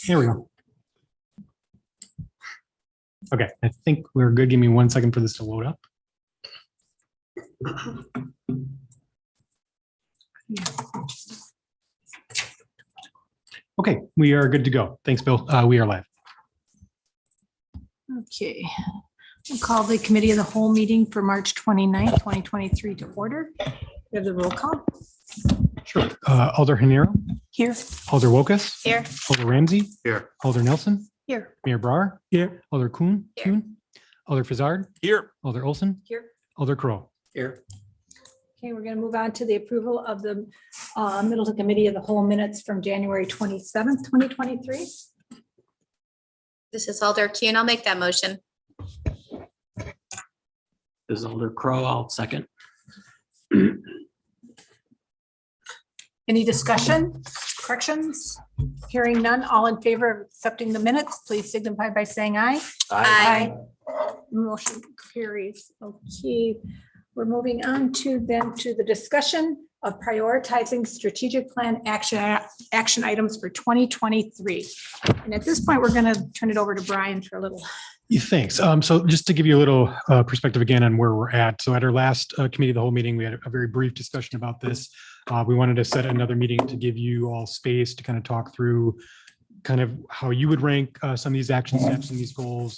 Here we go. Okay, I think we're good. Give me 1 second for this to load up. Okay, we are good to go. Thanks, Bill. We are live. Okay, we'll call the committee of the whole meeting for March 29th, 2023 to order. We have the roll call. Sure. Alder Hanero, Here. Alder Wokus, Here. Alder Ramsey, Here. Alder Nelson, Here. Mayor Brar, here, Alder Kuhn, Alder Fazard, Here. Alder Olson, Here. Alder Crow. Here. Okay, we're going to move on to the approval of the Middleton Committee of the Whole minutes from January 27th, 2023. This is Alder Kuhn. I'll make that motion. This is Alder Crow. I'll second. Any discussion, corrections? Hearing none, all in favor of accepting the minutes, please signify by saying aye. Aye. Motion carries. Okay, we're moving on to the discussion of prioritizing strategic plan action items for 2023. And at this point, we're going to turn it over to Brian for a little. Thanks. So just to give you a little perspective again on where we're at. So at our last committee of the whole meeting, we had a very brief discussion about this. We wanted to set another meeting to give you all space to kind of talk through kind of how you would rank some of these action steps and these goals.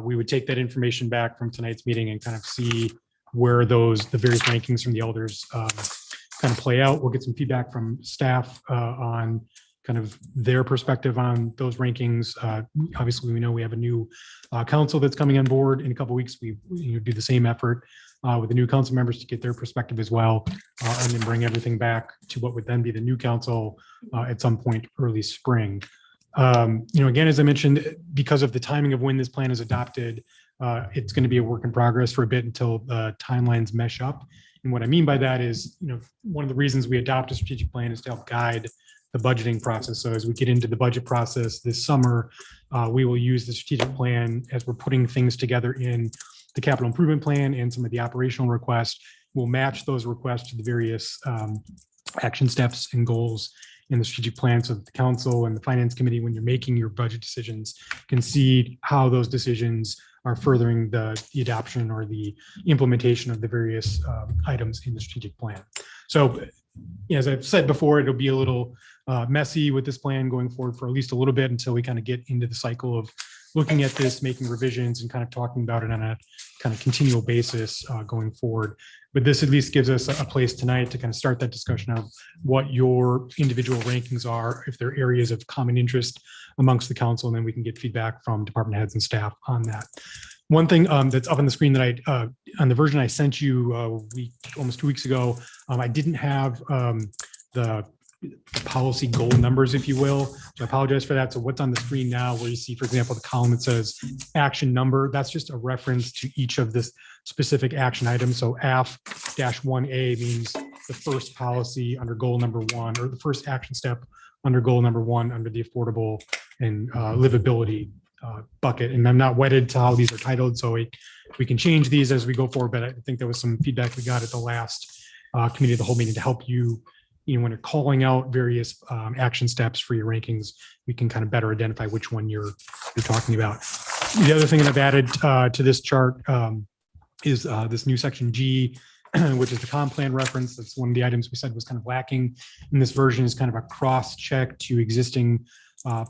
We would take that information back from tonight's meeting and kind of see where the various rankings from the elders kind of play out. We'll get some feedback from staff on kind of their perspective on those rankings. Obviously, we know we have a new council that's coming on board in a couple of weeks. We do the same effort with the new council members to get their perspective as well, and then bring everything back to what would then be the new council at some point early spring. Again, as I mentioned, because of the timing of when this plan is adopted, it's going to be a work in progress for a bit until the timelines mesh up. And what I mean by that is, one of the reasons we adopt a strategic plan is to help guide the budgeting process. So as we get into the budget process this summer, we will use the strategic plan as we're putting things together in the capital improvement plan and some of the operational requests. We'll match those requests to the various action steps and goals in the strategic plan so that the council and the finance committee, when you're making your budget decisions, can see how those decisions are furthering the adoption or the implementation of the various items in the strategic plan. So as I've said before, it'll be a little messy with this plan going forward for at least a little bit until we kind of get into the cycle of looking at this, making revisions and kind of talking about it on a kind of continual basis going forward. But this at least gives us a place tonight to kind of start that discussion of what your individual rankings are, if there are areas of common interest amongst the council, and then we can get feedback from department heads and staff on that. One thing that's up on the screen that on the version I sent you almost 2 weeks ago, I didn't have the policy goal numbers, if you will. So I apologize for that. So what's on the screen now, where you see, for example, the column that says action number, that's just a reference to each of this specific action items. So AF-1A means the first policy under goal number 1, or the first action step under goal number 1 under the affordable and livability bucket. And I'm not wedded to how these are titled, so we can change these as we go forward. But I think there was some feedback we got at the last committee of the whole meeting to help you, when you're calling out various action steps for your rankings, we can kind of better identify which one you're talking about. The other thing that I've added to this chart is this new section G, which is the comp plan reference. That's one of the items we said was kind of lacking in this version, is kind of a cross check to existing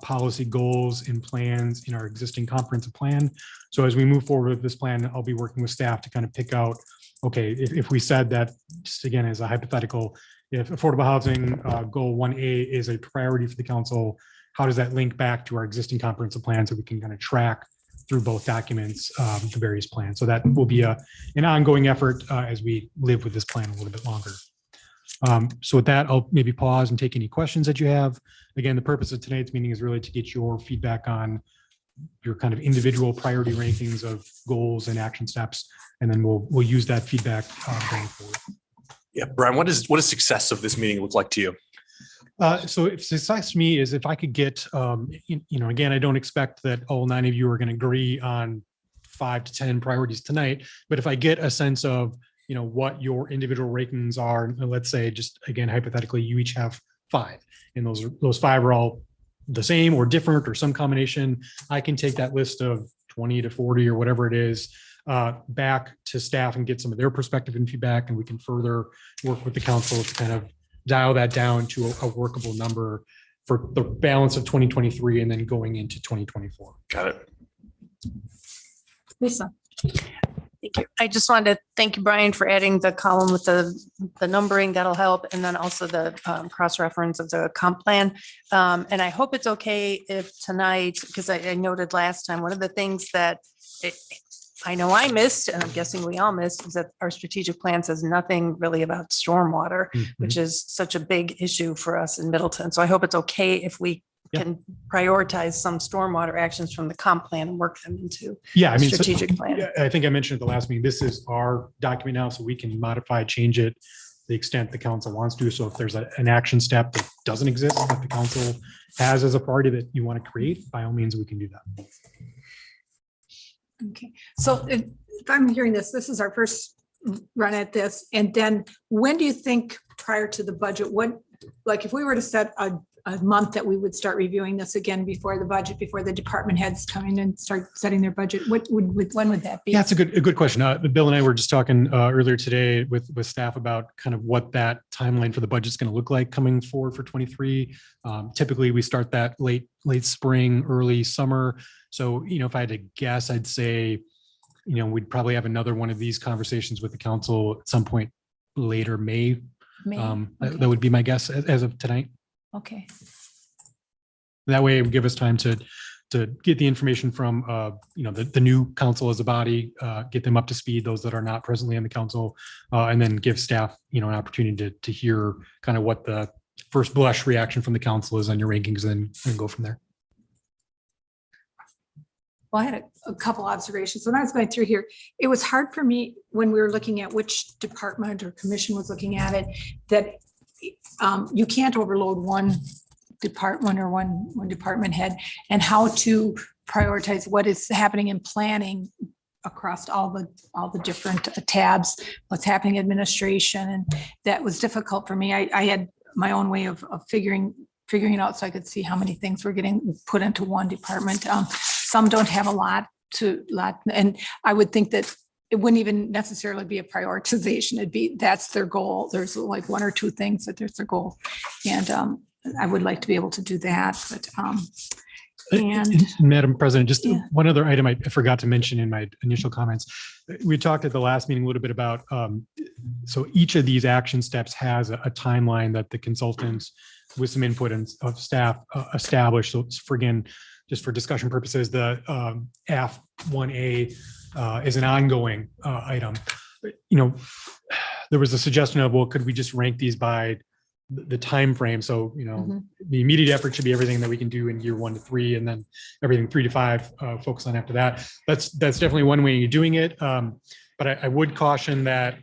policy goals and plans in our existing comprehensive plan. So as we move forward with this plan, I'll be working with staff to kind of pick out, okay, if we said that, just again, as a hypothetical, if affordable housing goal 1A is a priority for the council, how does that link back to our existing comprehensive plan so we can kind of track through both documents the various plans? So that will be an ongoing effort as we live with this plan a little bit longer. So with that, I'll maybe pause and take any questions that you have. Again, the purpose of tonight's meeting is really to get your feedback on your kind of individual priority rankings of goals and action steps, and then we'll use that feedback going forward. Yeah, Brian, what does success of this meeting look like to you? So if success to me is if I could get, again, I don't expect that all 9 of you are going to agree on 5 to 10 priorities tonight, but if I get a sense of, what your individual rankings are, let's say just again, hypothetically, you each have 5, and those 5 are all the same or different or some combination, I can take that list of 20 to 40 or whatever it is back to staff and get some of their perspective and feedback, and we can further work with the council to kind of dial that down to a workable number for the balance of 2023 and then going into 2024. Got it. Lisa. Thank you. I just wanted to thank you, Brian, for adding the column with the numbering. That'll help. And then also the cross-reference of the comp plan. And I hope it's okay if tonight, because I noted last time, one of the things that I know I missed, and I'm guessing we all missed, is that our strategic plan says nothing really about stormwater, which is such a big issue for us in Middleton. So I hope it's okay if we can prioritize some stormwater actions from the comp plan and work them into strategic plan. I think I mentioned at the last meeting, this is our document now, so we can modify, change it to the extent the council wants to. So if there's an action step that doesn't exist, that the council has as a priority that you want to create, by all means, we can do that. Okay, so if I'm hearing this is our first run at this. And then when do you think prior to the budget, like if we were to set a month that we would start reviewing this again before the budget, before the department heads come in and start setting their budget, when would that be? Yeah, it's a good question. Bill and I were just talking earlier today with staff about kind of what that timeline for the budget is going to look like coming forward for 23. Typically, we start that late spring, early summer. So, if I had to guess, I'd say, we'd probably have another one of these conversations with the council at some point later May. Okay. That would be my guess as of tonight. Okay. That way it would give us time to get the information from, the new council as a body, get them up to speed, those that are not presently on the council, and then give staff, an opportunity to hear kind of what the first blush reaction from the council is on your rankings and go from there. Well, I had a couple observations. When I was going through here, it was hard for me when we were looking at which department or commission was looking at it, that you can't overload one department or one department head, and how to prioritize what is happening in planning across all the different tabs, what's happening in administration. And that was difficult for me. I had my own way of figuring it out so I could see how many things were getting put into one department. Some don't have a lot, and I would think that it wouldn't even necessarily be a prioritization. That's their goal. There's like one or two things that there's their goal. And I would like to be able to do that, but and Madam President, just Yeah. one other item I forgot to mention in my initial comments. We talked at the last meeting a little bit about, so each of these action steps has a timeline that the consultants with some input and of staff established. So for, again, just for discussion purposes, the F1A is an ongoing item. There was a suggestion of, well, could we just rank these by the time frame? So, the immediate effort should be everything that we can do in year 1 to 3, and then everything 3 to 5 focus on after that. That's definitely one way you're doing it. But I would caution that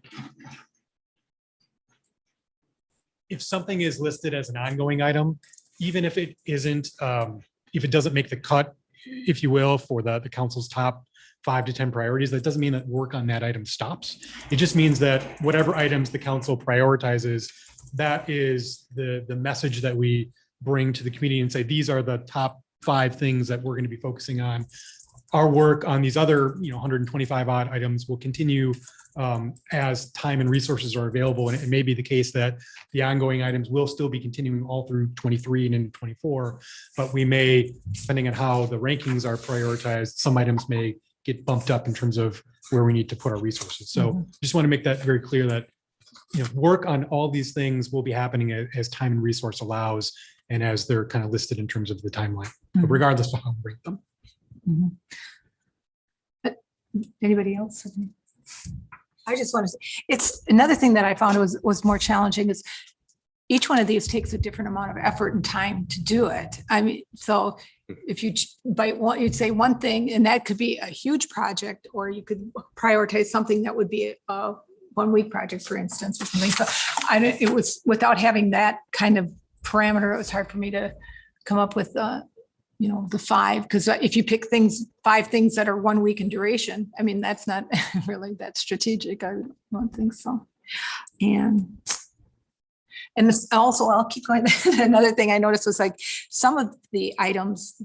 if something is listed as an ongoing item, even if it isn't, if it doesn't make the cut, if you will, for the council's top 5 to 10 priorities, that doesn't mean that work on that item stops. It just means that whatever items the council prioritizes, that is the message that we bring to the community and say, these are the top 5 things that we're going to be focusing on. Our work on these other, 125 odd items will continue as time and resources are available. And it may be the case that the ongoing items will still be continuing all through 23 and into 24, but we may, depending on how the rankings are prioritized, some items may get bumped up in terms of where we need to put our resources. So just want to make that very clear that work on all these things will be happening as time and resource allows, and as they're kind of listed in terms of the timeline, but regardless of how we rank them. Anybody else? I just want to say, it's another thing that I found was more challenging is each one of these takes a different amount of effort and time to do it. I mean, so if you bite one, you'd say one thing, and that could be a huge project, or you could prioritize something that would be a 1 week project, for instance, or something. So it was, without having that kind of parameter, it was hard for me to come up with the 5, because if you pick 5 things that are 1 week in duration, I mean, that's not really that strategic. I don't think so. And And this also, I'll keep going. Another thing I noticed was like some of the items,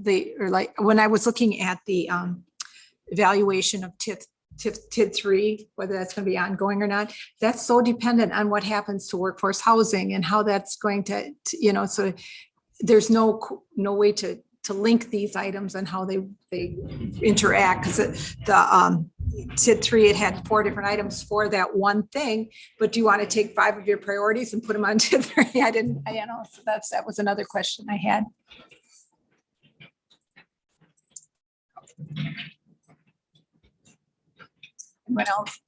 when I was looking at the evaluation of TID 3, whether that's going to be ongoing or not, that's so dependent on what happens to workforce housing and how that's going to so there's no way to link these items and how they interact, because the TID 3, it had 4 different items for that one thing, but do you want to take 5 of your priorities and put them on TID 3? So that was another question I had. What else?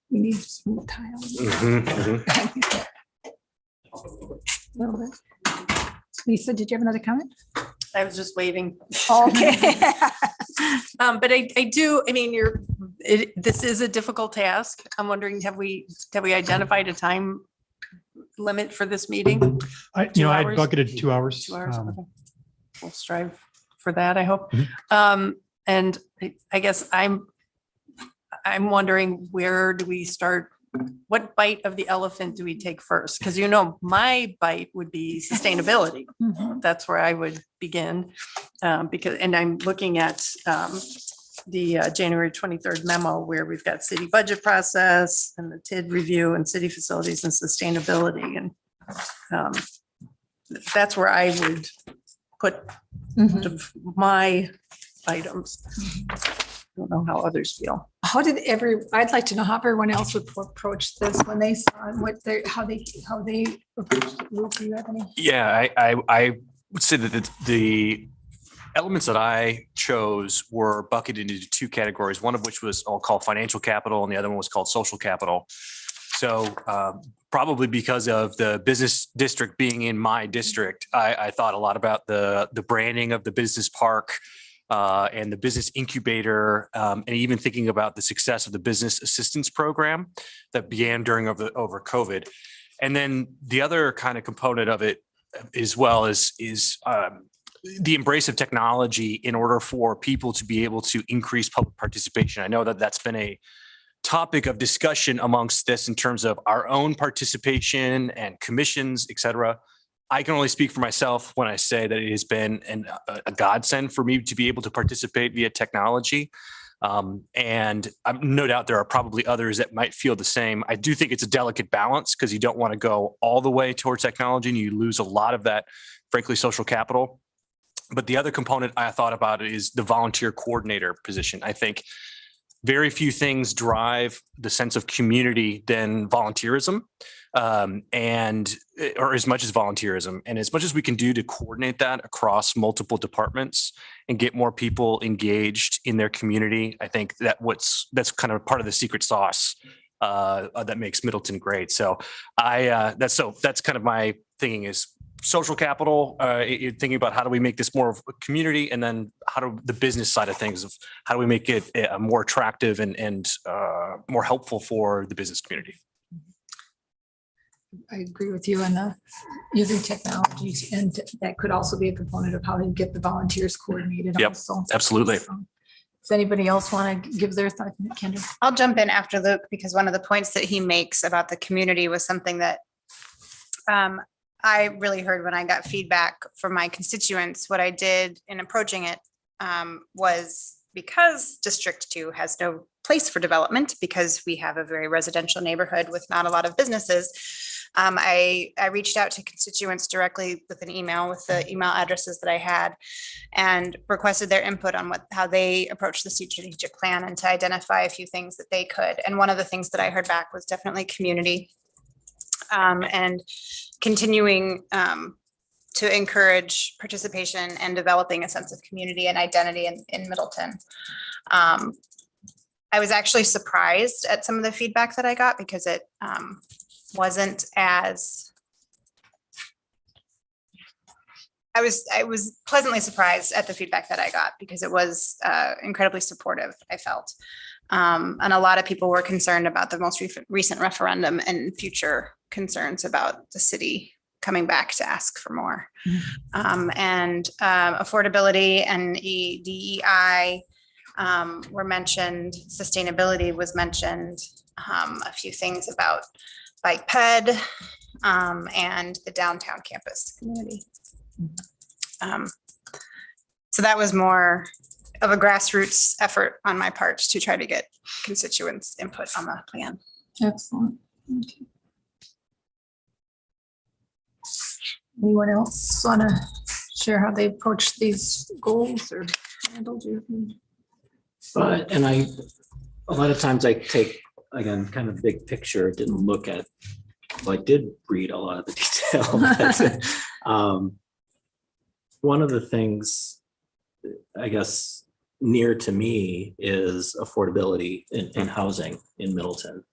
We need smooth tiles. Little bit. Lisa, did you have another comment? I was just waving. Okay. But I do, I mean, this is a difficult task. I'm wondering, have we identified a time limit for this meeting? I 2 hours? bucketed 2 hours. 2 hours. Okay. We'll strive for that, I hope. Mhm. And I guess I'm wondering, where do we start? What bite of the elephant do we take first? Because my bite would be sustainability. That's where I would begin, and I'm looking at the January 23rd memo where we've got city budget process and the TID review and city facilities and sustainability, and that's where I would put my items. I don't know how others feel. I'd like to know how everyone else would approach this when they saw how they approached it. Luke, do you have any? Yeah, I would say that the elements that I chose were bucketed into 2 categories, one of which was I'll call financial capital and the other one was called social capital. So probably because of the business district being in my district, I thought a lot about the branding of the business park and the business incubator, and even thinking about the success of the business assistance program that began over COVID. And then the other kind of component of it as well is the embrace of technology in order for people to be able to increase public participation. I know that that's been a topic of discussion amongst this in terms of our own participation and commissions, et cetera. I can only speak for myself when I say that it has been a godsend for me to be able to participate via technology. And I'm no doubt there are probably others that might feel the same. I do think it's a delicate balance because you don't want to go all the way towards technology and you lose a lot of that, frankly, social capital. But the other component I thought about is the volunteer coordinator position. I think very few things drive the sense of community than volunteerism, or as much as volunteerism. And as much as we can do to coordinate that across multiple departments and get more people engaged in their community, I think that's kind of part of the secret sauce that makes Middleton great. So that's kind of my thinking is social capital, thinking about how do we make this more of a community, and then how do the business side of things of how do we make it more attractive and more helpful for the business community. I agree with you on using technology, and that could also be a component of how you get the volunteers coordinated. Yep, also. absolutely. So, does anybody else want to give their thought? Kendra? I'll jump in after Luke, because one of the points that he makes about the community was something that I really heard when I got feedback from my constituents. What I did in approaching it was, because District 2 has no place for development, because we have a very residential neighborhood with not a lot of businesses, I reached out to constituents directly with an email with the email addresses that I had, and requested their input on how they approach the strategic plan and to identify a few things that they could. And one of the things that I heard back was definitely community, and continuing to encourage participation and developing a sense of community and identity in Middleton. I was actually surprised at some of the feedback that I got, because it wasn't as, I was pleasantly surprised at the feedback that I got, because it was incredibly supportive, I felt. And a lot of people were concerned about the most recent referendum and future concerns about the city coming back to ask for more. And affordability and DEI were mentioned, sustainability was mentioned, a few things about bike ped and the downtown campus community. So that was more of a grassroots effort on my part to try to get constituents' input on the plan. Excellent. Okay. Anyone else want to share how they approach these goals or handled your? But, and I, a lot of times I take, again, kind of big picture, didn't look at, well, I did read a lot of the detail. But, one of the things, I guess, near to me is affordability in housing in Middleton.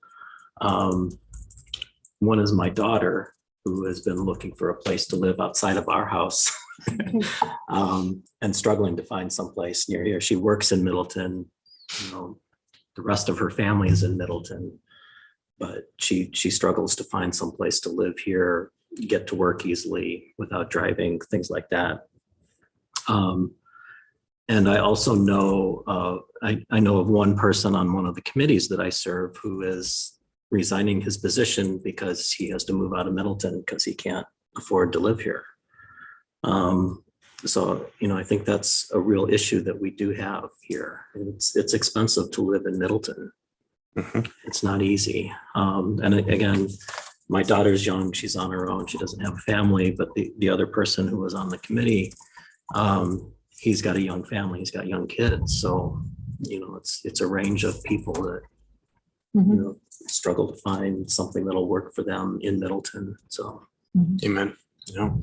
One is my daughter, who has been looking for a place to live outside of our house and struggling to find someplace near here. She works in Middleton, you know, the rest of her family is in Middleton, but she struggles to find someplace to live here, get to work easily without driving, things like that. And I also know, I know of one person on one of the committees that I serve who is resigning his position because he has to move out of Middleton because he can't afford to live here. So, you know, I think that's a real issue that we do have here. It's expensive to live in Middleton. It's not easy. And again, my daughter's young, she's on her own, she doesn't have a family, but the other person who was on the committee, he's got a young family, he's got young kids. So, you know, it's a range of people that, you know, struggle to find something that'll work for them in Middleton. So, Amen. You know,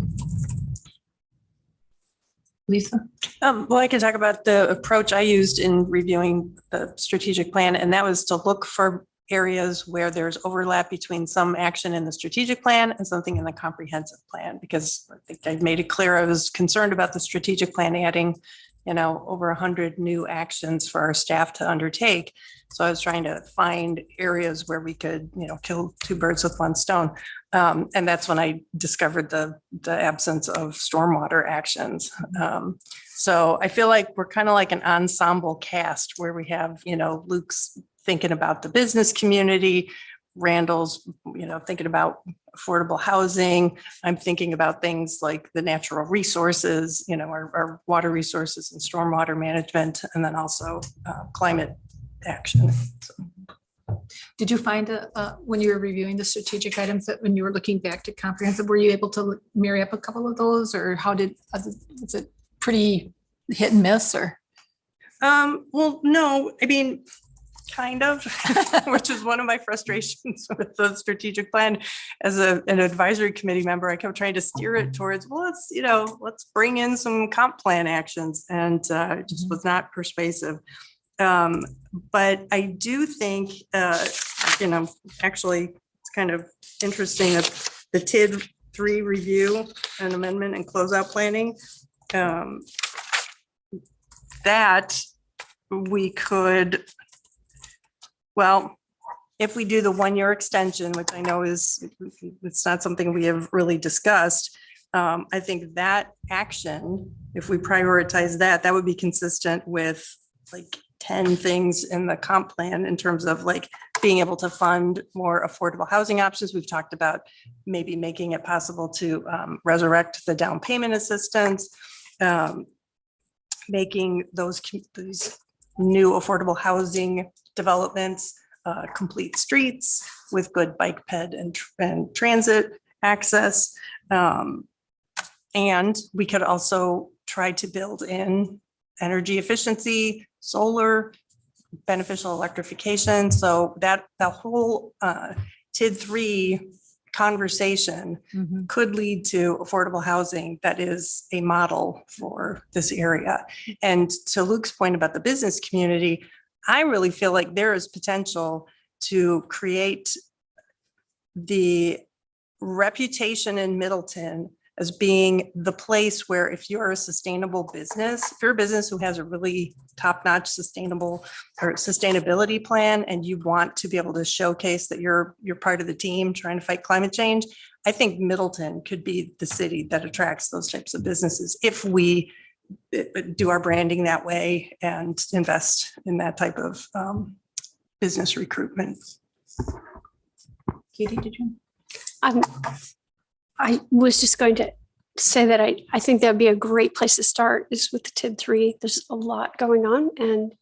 Lisa? Well, I can talk about the approach I used in reviewing the strategic plan, and that was to look for areas where there's overlap between some action in the strategic plan and something in the comprehensive plan, because I think I made it clear I was concerned about the strategic plan adding, you know, over 100 new actions for our staff to undertake. So I was trying to find areas where we could, you know, kill two birds with one stone. And that's when I discovered the absence of stormwater actions. So I feel like we're kind of like an ensemble cast where we have, you know, Luke's thinking about the business community, Randall's, you know, thinking about affordable housing. I'm thinking about things like the natural resources, you know, our water resources and stormwater management, and then also climate action. So. Did you find when you were reviewing the strategic items that when you were looking back to comprehensive, were you able to marry up a couple of those, or how was it pretty hit and miss, or? Well, no, I mean, kind of, which is one of my frustrations with the strategic plan. As an advisory committee member, I kept trying to steer it towards, well, let's bring in some comp plan actions, and it just was not persuasive. But I do think, you know, actually, it's kind of interesting that the TID 3 review and amendment and closeout planning, that we could, well, if we do the 1-year extension, which I know it's not something we have really discussed, I think that action, if we prioritize that, that would be consistent with like 10 things in the comp plan in terms of like being able to fund more affordable housing options. We've talked about maybe making it possible to resurrect the down payment assistance, making these new affordable housing developments complete streets with good bike ped and transit access. And we could also try to build in energy efficiency, solar, beneficial electrification. So that the whole TID 3 conversation could lead to affordable housing that is a model for this area. And to Luke's point about the business community, I really feel like there is potential to create the reputation in Middleton as being the place where if you're a sustainable business, if you're a business who has a really top-notch sustainable or sustainability plan and you want to be able to showcase that you're part of the team trying to fight climate change, I think Middleton could be the city that attracts those types of businesses if we do our branding that way and invest in that type of business recruitment. Katie, did you? I was just going to say that I think that'd be a great place to start is with the TID 3. There's a lot going on and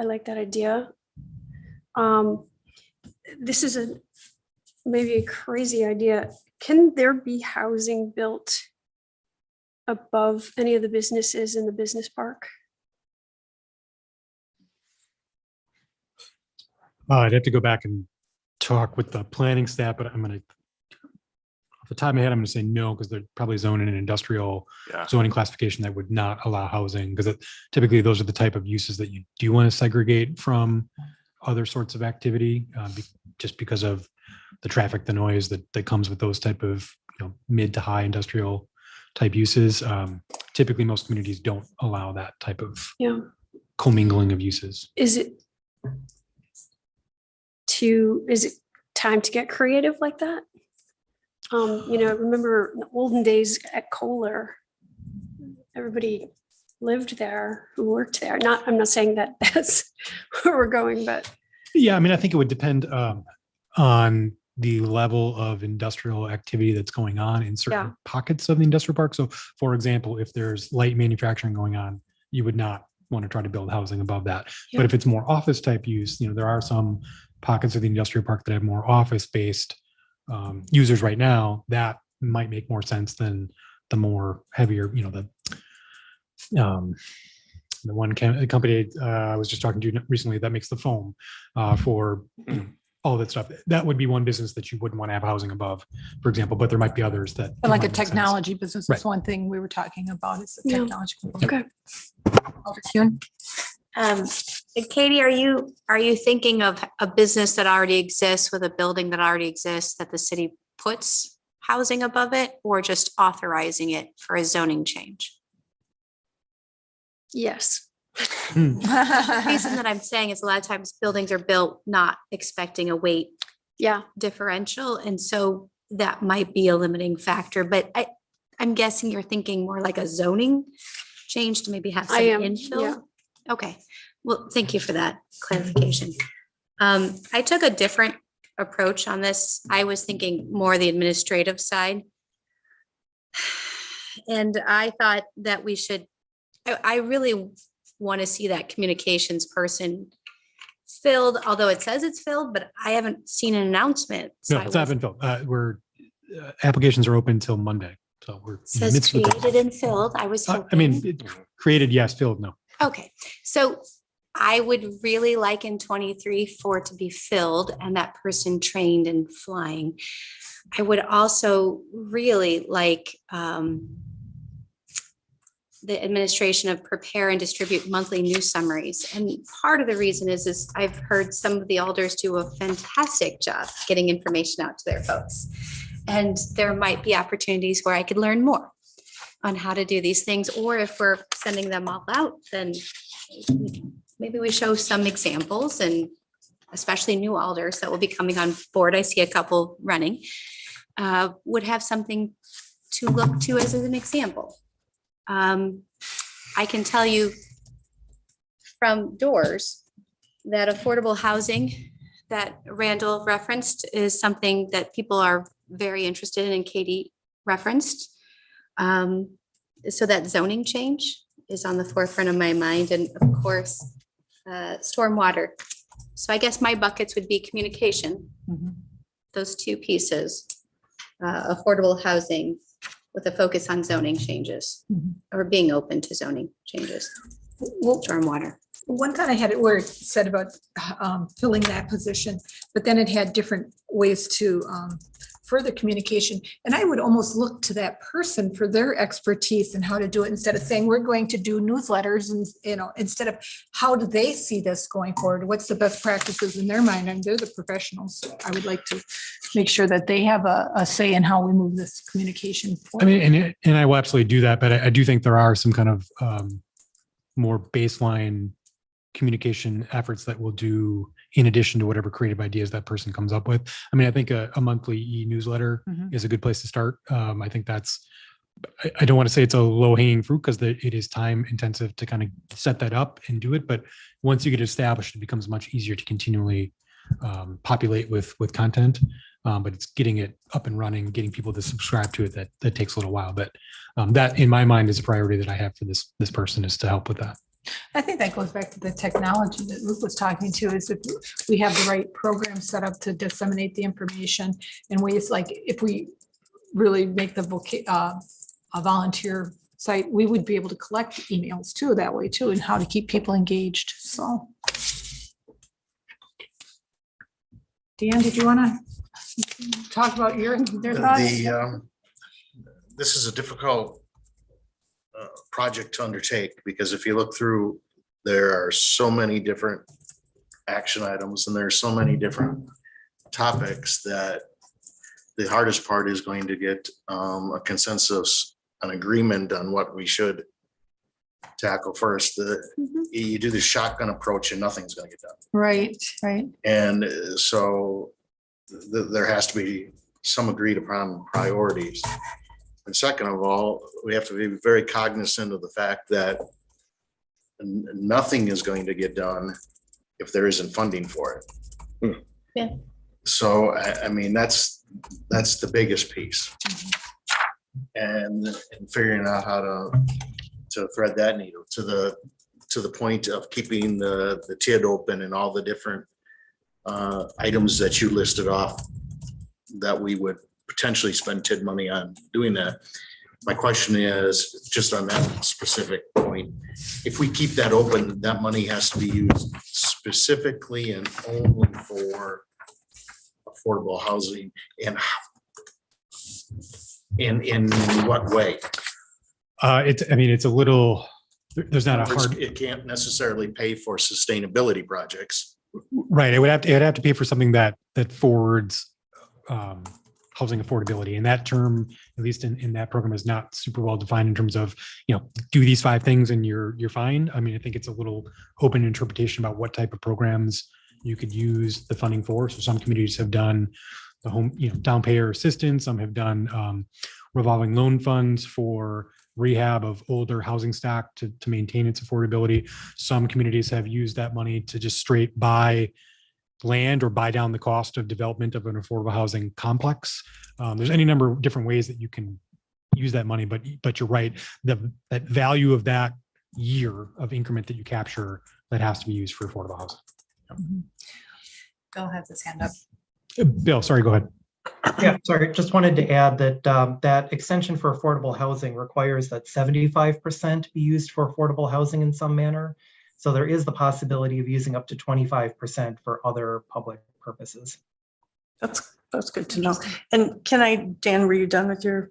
I like that idea. This is maybe a crazy idea. Can there be housing built above any of the businesses in the business park? I'd have to go back and talk with the planning staff, but I'm going to, off the top of my head, I'm going to say no, because they're probably zoning an industrial Yeah. zoning classification that would not allow housing, because typically those are the type of uses that you do want to segregate from other sorts of activity, just because of the traffic, the noise that comes with those type of mid to high industrial type uses. Typically, most communities don't allow that type of Yeah. commingling of uses. Is it time to get creative like that? I remember in the olden days at Kohler, everybody lived there who worked there. I'm not saying that that's where we're going, but Yeah, I mean, I think it would depend on the level of industrial activity that's going on in certain Yeah. pockets of the industrial park. So, for example, if there's light manufacturing going on, you would not want to try to build housing above that. Yeah. But if it's more office type use, there are some pockets of the industrial park that have more office based users right now. That might make more sense than the more heavier, the one company I was just talking to recently that makes the foam for all that stuff. That would be one business that you wouldn't want to have housing above, for example, but there might be others that. But like a might make sense. technology business Right. is one thing we were talking about is the Yeah. technology. okay. Alder Kuhn? Katie, are you thinking of a business that already exists with a building that already exists that the city puts housing above it, or just authorizing it for a zoning change? Yes. The reason that I'm saying is a lot of times buildings are built not expecting a weight Yeah. differential, and so that might be a limiting factor, but I'm guessing you're thinking more like a zoning change to maybe have some I am, infill. yeah. Okay, well, thank you for that clarification. I took a different approach on this. I was thinking more the administrative side. And I thought that I really want to see that communications person filled, although it says it's filled, but I haven't seen an announcement. So No, I it's not was- been filled. Applications are open till Monday. So we're. in the Says midst of the- created and filled. I was hoping. I mean, created, yes, filled, no. Okay, so I would really like in 23 for it to be filled and that person trained and flying. I would also really like the administration of prepare and distribute monthly news summaries. And part of the reason is I've heard some of the alders do a fantastic job getting information out to their folks. And there might be opportunities where I could learn more on how to do these things, or if we're sending them all out, then maybe we show some examples, and especially new alders that will be coming on board. I see a couple running, would have something to look to as an example. I can tell you from doors that affordable housing that Randall referenced is something that people are very interested in, and Katie referenced. So that zoning change is on the forefront of my mind, and of course, stormwater. So I guess my buckets would be communication, those two pieces, affordable housing with a focus on zoning changes or being open to zoning changes, Well, stormwater. one time I had it where it said about filling that position, but then it had different ways to further communication. And I would almost look to that person for their expertise and how to do it instead of saying, we're going to do newsletters and, instead of how do they see this going forward? What's the best practices in their mind? And they're the professionals. So I would like to make sure that they have a say in how we move this communication I forward. mean, and I will absolutely do that, but I do think there are some kind of more baseline communication efforts that we'll do in addition to whatever creative ideas that person comes up with. I mean, I think a monthly e-newsletter is a good place to start. I think that's, I don't want to say it's a low hanging fruit because it is time intensive to kind of set that up and do it. But once you get established, it becomes much easier to continually populate with content. But it's getting it up and running, getting people to subscribe to it that takes a little while. But that in my mind is a priority that I have for this person, is to help with that. I think that goes back to the technology that Luke was talking to, is if we have the right program set up to disseminate the information in ways like if we really make the a volunteer site, we would be able to collect emails too that way too, and how to keep people engaged. So. Dan, did you want to talk about your thoughts? This is a difficult project to undertake, because if you look through, there are so many different action items and there are so many different topics that the hardest part is going to get a consensus, an agreement on what we should tackle first. You do the shotgun approach and nothing's going to get done. Right, right. And so there has to be some agreed upon priorities. And second of all, we have to be very cognizant of the fact that nothing is going to get done if there isn't funding for it. Yeah. So, I mean, that's the biggest piece. And figuring out how to thread that needle to the point of keeping the TID open and all the different items that you listed off that we would potentially spend TID money on doing that. My question is, just on that specific point, if we keep that open, that money has to be used specifically and only for affordable housing, and in what way? It's a little, there's not a hard. It can't necessarily pay for sustainability projects. Right. It would have to pay for something that forwards housing affordability. And that term, at least in that program, is not super well defined in terms of, do these 5 things and you're fine. I mean, I think it's a little open interpretation about what type of programs you could use the funding for. So some communities have done the home, down payer assistance. Some have done revolving loan funds for rehab of older housing stock to maintain its affordability. Some communities have used that money to just straight buy land or buy down the cost of development of an affordable housing complex. There's any number of different ways that you can use that money, but you're right. That value of that year of increment that you capture, that has to be used for affordable housing. Bill has his hand up. Bill, sorry, go ahead. Yeah, sorry, just wanted to add that that extension for affordable housing requires that 75% be used for affordable housing in some manner. So there is the possibility of using up to 25% for other public purposes. That's good to know. And Dan, were you done with your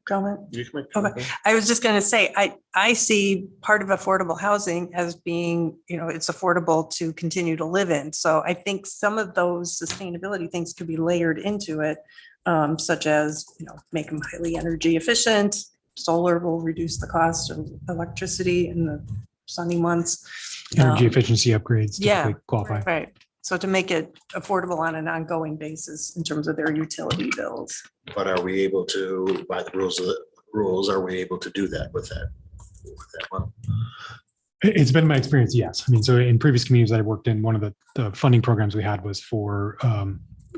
comment? You can make Okay. I was just going to say, I see part of affordable housing as being, it's affordable to continue to live in. So I think some of those sustainability things could be layered into it, such as, make them highly energy efficient. Solar will reduce the cost of electricity in the sunny months. Energy efficiency upgrades Yeah, typically qualify. right. So to make it affordable on an ongoing basis in terms of their utility bills. But are we able to, by the rules, are we able to do that with that one? It's been my experience, yes. I mean, so in previous communities that I worked in, one of the funding programs we had was for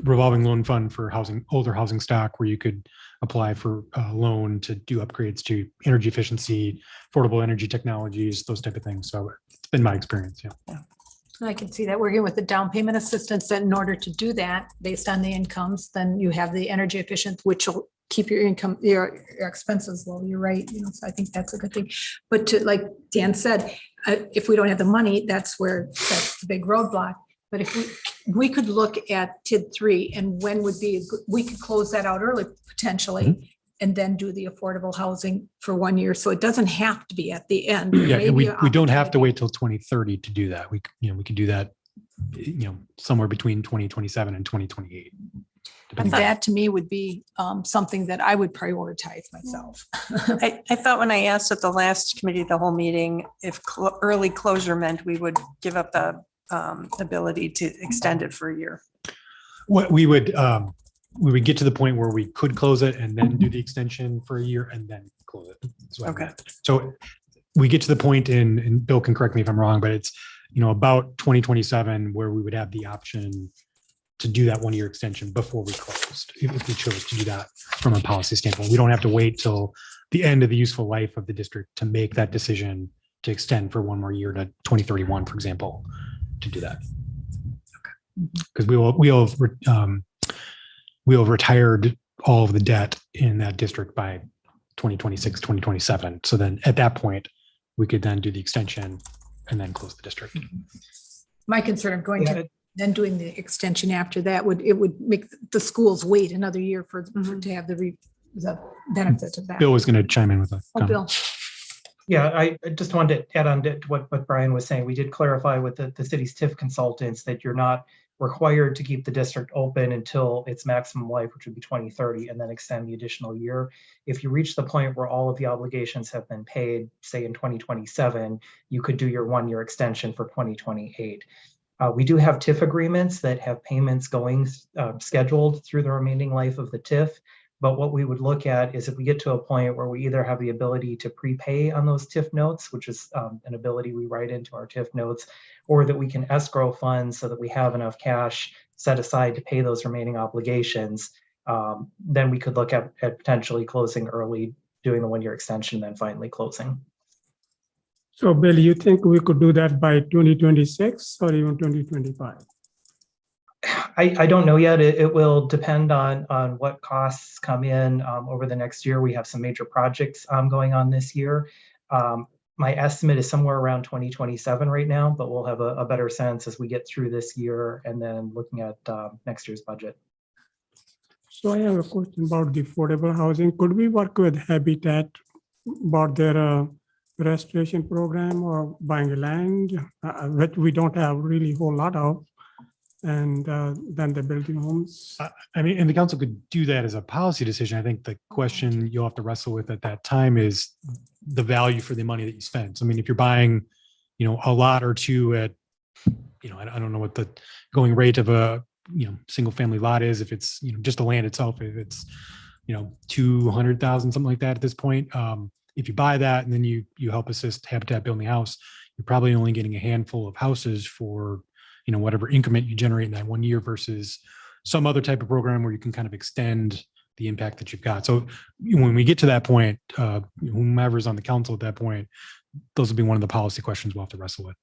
revolving loan fund for older housing stock, where you could apply for a loan to do upgrades to energy efficiency, affordable energy technologies, those type of things. So it's been my experience, yeah. I can see that working with the down payment assistance, that in order to do that, based on the incomes, then you have the energy efficient, which will keep your income, your expenses low. You're right. So I think that's a good thing. But to, like Dan said, if we don't have the money, that's the big roadblock. But if we we could look at TID 3 and when would be, we could close that out early potentially and then do the affordable housing for 1 year. So it doesn't have to be at the end. There Yeah, may and be we an don't have to opportunity. wait till 2030 to do that. We could do that, somewhere between 2027 and 2028. And that to me would be something that I would prioritize myself. I thought when I asked at the last committee, of the whole meeting, if early closure meant we would give up the ability to extend it for a year. What we would get to the point where we could close it and then do the extension for a year and then close it. That's what I Okay. meant. So we get to the point and Bill can correct me if I'm wrong, but it's, about 2027 where we would have the option to do that 1 year extension before we closed, if we chose to do that from a policy standpoint. We don't have to wait till the end of the useful life of the district to make that decision to extend for 1 more year to 2031, for example, to do that. Because we'll have retired all of the debt in that district by 2026, 2027. So then at that point, we could then do the extension and then close the district. My concern of going Yeah, to then doing the extension after that would make the schools wait another year for to have the benefit of that. Bill was going to chime in with a Oh, comment. Bill. Yeah, I just wanted to add on to what Brian was saying. We did clarify with the city's TIF consultants that you're not required to keep the district open until its maximum life, which would be 2030, and then extend the additional year. If you reach the point where all of the obligations have been paid, say in 2027, you could do your 1 year extension for 2028. We do have TIF agreements that have payments going scheduled through the remaining life of the TIF. But what we would look at is if we get to a point where we either have the ability to prepay on those TIF notes, which is an ability we write into our TIF notes, or that we can escrow funds so that we have enough cash set aside to pay those remaining obligations, then we could look at potentially closing early, doing the 1 year extension, then finally closing. So Bill, you think we could do that by 2026 or even 2025? I don't know yet. It will depend on what costs come in over the next year. We have some major projects going on this year. My estimate is somewhere around 2027 right now, but we'll have a better sense as we get through this year and then looking at next year's budget. So I have a question about the affordable housing. Could we work with Habitat about their restoration program or buying a land, which we don't have really a whole lot of, and then they're building homes? And the council could do that as a policy decision. I think the question you'll have to wrestle with at that time is the value for the money that you spend. So, if you're buying, a lot or two at, I don't know what the going rate of a, single family lot is, if it's, just the land itself, if it's, 200,000, something like that at this point. If you buy that and then you help assist Habitat building a house, you're probably only getting a handful of houses for, whatever increment you generate in that 1 year versus some other type of program where you can kind of extend the impact that you've got. So when we get to that point, whomever's on the council at that point, those will be one of the policy questions we'll have to wrestle with.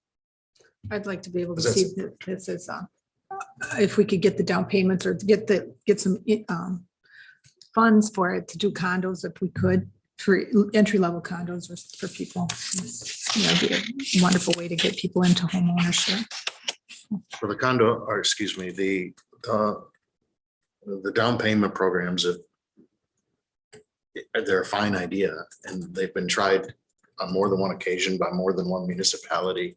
I'd like to be able to see this as if we could get the down payments or get some funds for it to do condos if we could, for entry-level condos or for people. It'd be a wonderful way to get people into home ownership. For the condo, or excuse me, the down payment programs, they're a fine idea, and they've been tried on more than one occasion by more than one municipality.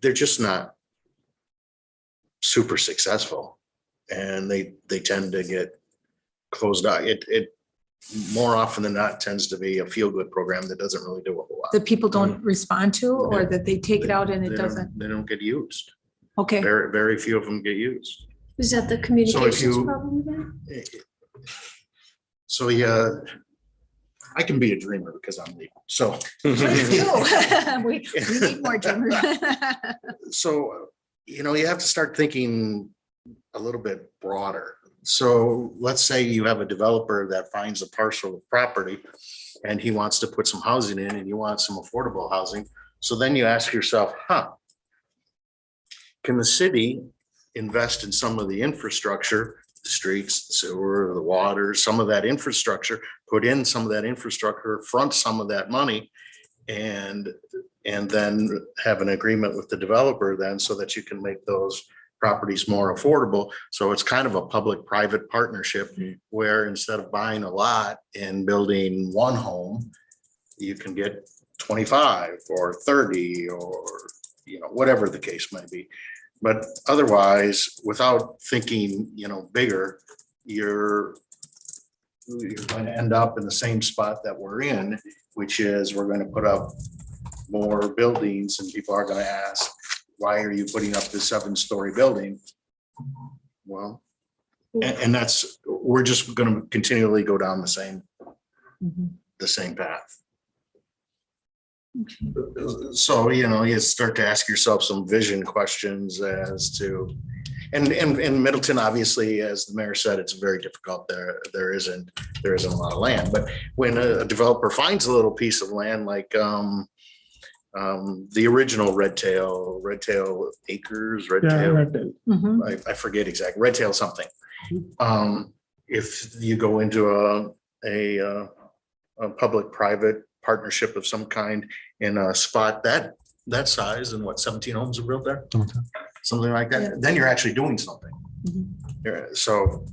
They're just not super successful, and they tend to get closed out. It more often than not tends to be a feel-good program that doesn't really do a whole lot. That people don't respond to, or that they take it out and it doesn't. They don't get used. Okay. Very, very few of them get used. Is that the communications you- problem then? So yeah, I can be a dreamer because I'm legal. So. Please do. We need more dreamers. So, you have to start thinking a little bit broader. So let's say you have a developer that finds a parcel of property and he wants to put some housing in and you want some affordable housing. So then you ask yourself, can the city invest in some of the infrastructure, the streets, the sewer, the water, some of that infrastructure, put in some of that infrastructure, front some of that money, and then have an agreement with the developer then so that you can make those properties more affordable. So it's kind of a public-private partnership where instead of buying a lot and building one home, you can get 25 or 30 or, whatever the case might be. But otherwise, without thinking, bigger, you're going to end up in the same spot that we're in, which is we're going to put up more buildings and people are going to ask, why are you putting up this 7-story building? Well, and we're just going to continually go down the same path. So, you start to ask yourself some vision questions as to, and Middleton, obviously, as the mayor said, it's very difficult. There isn't a lot of land, but when a developer finds a little piece of land, like the original Red Tail Acres, I forget exactly, Red Tail something. If you go into a public-private partnership of some kind in a spot that size, and 17 homes are built there, something like that, then you're actually doing something. So,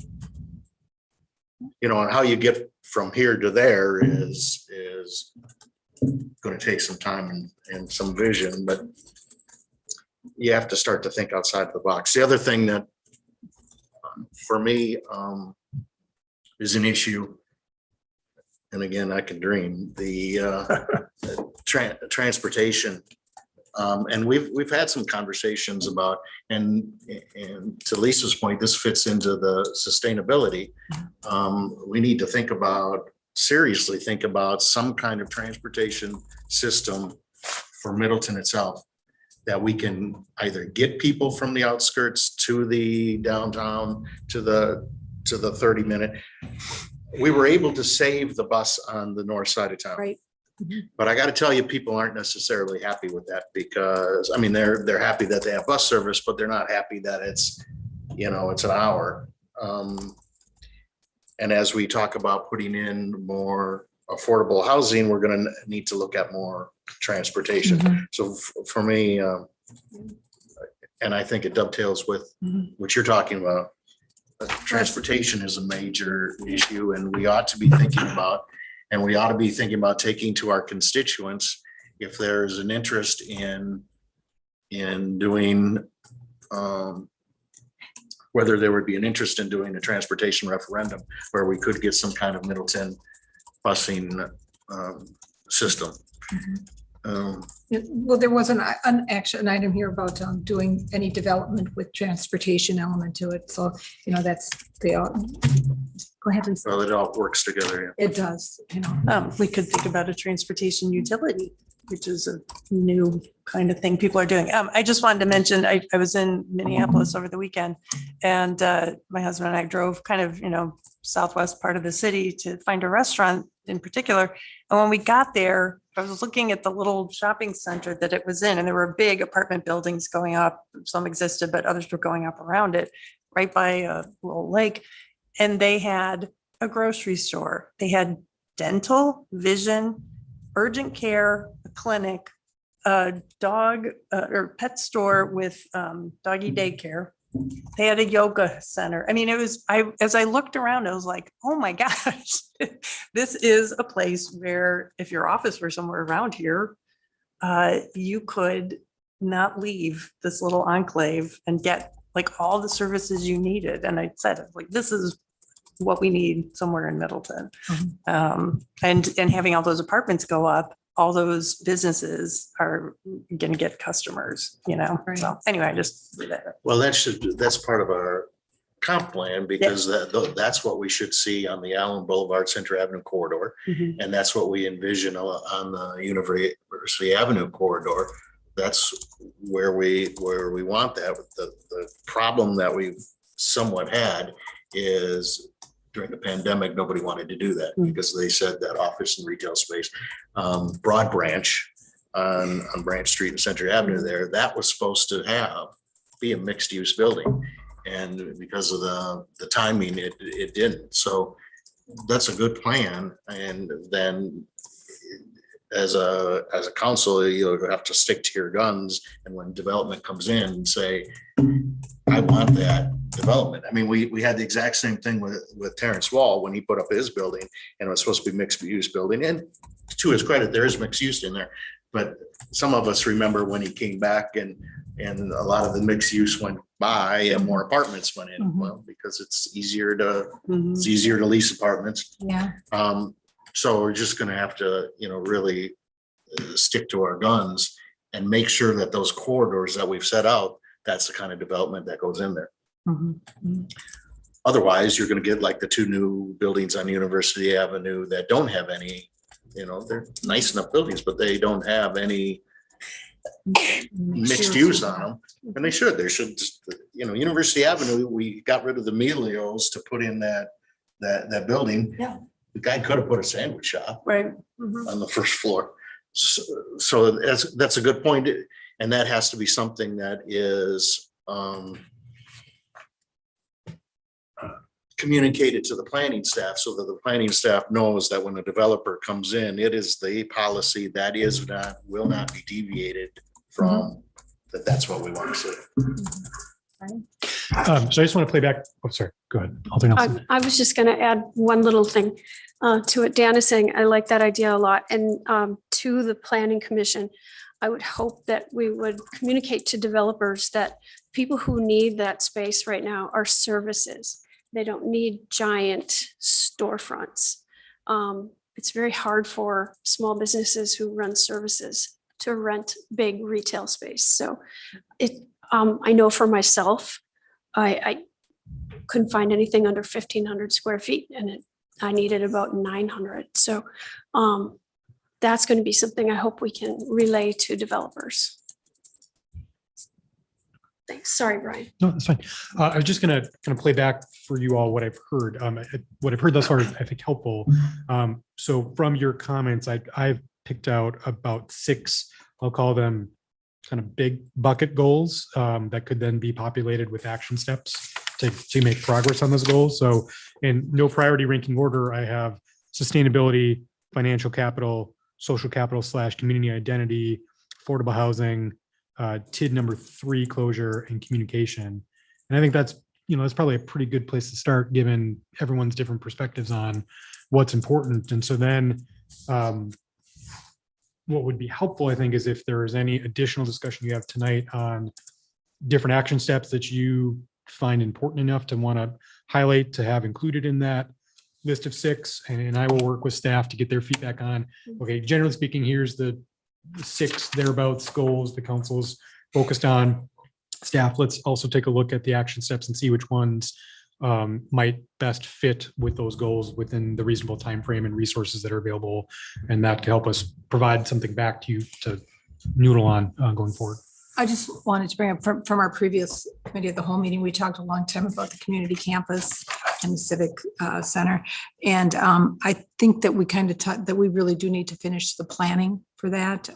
and how you get from here to there is going to take some time and some vision, but you have to start to think outside the box. The other thing that for me is an issue, and again, I can dream, the transportation. And we've had some conversations about, and to Lisa's point, this fits into the sustainability. We need to seriously think about some kind of transportation system for Middleton itself, that we can either get people from the outskirts to the downtown to the 30-minute. We were able to save the bus on the north side of town. Right. But I got to tell you, people aren't necessarily happy with that, because they're happy that they have bus service, but they're not happy that it's an hour. And as we talk about putting in more affordable housing, we're going to need to look at more transportation. So for me, and I think it dovetails with what you're talking about. Transportation is a major issue, and we ought to be thinking about taking to our constituents if there's an interest in doing, whether there would be an interest in doing a transportation referendum where we could get some kind of Middleton busing system. Well, there was an action item here about doing any development with transportation element to it. So, that's go ahead and. Well, it all works together. It does, We could think about a transportation utility, which is a new kind of thing people are doing. I just wanted to mention, I was in Minneapolis over the weekend, and my husband and I drove kind of, southwest part of the city to find a restaurant in particular. And when we got there, I was looking at the little shopping center that it was in, and there were big apartment buildings going up. Some existed, but others were going up around it, right by a little lake. And they had a grocery store. They had dental, vision, urgent care, a clinic, a dog or pet store with doggy daycare. They had a yoga center. As I looked around, I was like, oh my gosh, this is a place where if your office were somewhere around here, you could not leave this little enclave and get like all the services you needed. And I said, like, this is what we need somewhere in Middleton. And having all those apartments go up, all those businesses are going to get customers, So anyway, I just. Well, that's part of our comp plan, because that's what we should see on the Allen Boulevard Center Avenue corridor. And that's what we envision on the University Avenue corridor. That's where we want that. The problem that we've somewhat had is during the pandemic, nobody wanted to do that because they said that office and retail space, Broad Branch on Branch Street and Center Avenue there, that was supposed to be a mixed use building. And because of the timing, it didn't. So that's a good plan. And then as a council, you have to stick to your guns. And when development comes in, say, I want that development. I mean, we had the exact same thing with Terrence Wall when he put up his building, and it was supposed to be mixed use building. And to his credit, there is mixed use in there. But some of us remember when he came back and a lot of the mixed use went by and more apartments went in. Well, because it's easier to lease apartments. Yeah. So we're just gonna have to, really stick to our guns and make sure that those corridors that we've set out, that's the kind of development that goes in there. Otherwise, you're gonna get like the 2 new buildings on University Avenue that don't have any, they're nice enough buildings, but they don't have any mixed use on them. And they should just, University Avenue, we got rid of the Melios to put in that building. Yeah. The guy could have put a sandwich shop Right. on the first floor. So that's a good point. And that has to be something that is communicated to the planning staff so that the planning staff knows that when a developer comes in, it is the policy that will not be deviated from, that's what we want to see. So I just want to play back. Oh, sorry. Go ahead. Alderman Nelson. I was just going to add one little thing to what Dan is saying. I like that idea a lot. And to the planning commission, I would hope that we would communicate to developers that people who need that space right now are services. They don't need giant storefronts. It's very hard for small businesses who run services to rent big retail space. So I know for myself, I couldn't find anything under 1,500 square feet, and I needed about 900. So that's going to be something I hope we can relay to developers. Thanks. Sorry, Brian. No, that's fine. I was just going to kind of play back for you all what I've heard. What I've heard thus far is, I think, helpful. So from your comments, I've picked out about 6, I'll call them kind of big bucket goals that could then be populated with action steps to make progress on those goals. So in no priority ranking order, I have sustainability, financial capital, social capital / community identity, affordable housing, TID number 3 closure, and communication. And I think that's probably a pretty good place to start given everyone's different perspectives on what's important. And so then what would be helpful, I think, is if there is any additional discussion you have tonight on different action steps that you find important enough to want to highlight to have included in that list of 6. And I will work with staff to get their feedback on, okay, generally speaking, here's the 6 thereabouts goals the council's focused on. Staff, let's also take a look at the action steps and see which ones might best fit with those goals within the reasonable time frame and resources that are available. And that can help us provide something back to you to noodle on going forward. I just wanted to bring up from our previous committee of the whole meeting, we talked a long time about the community campus and the civic center. And I think that we kind of that we really do need to finish the planning for that.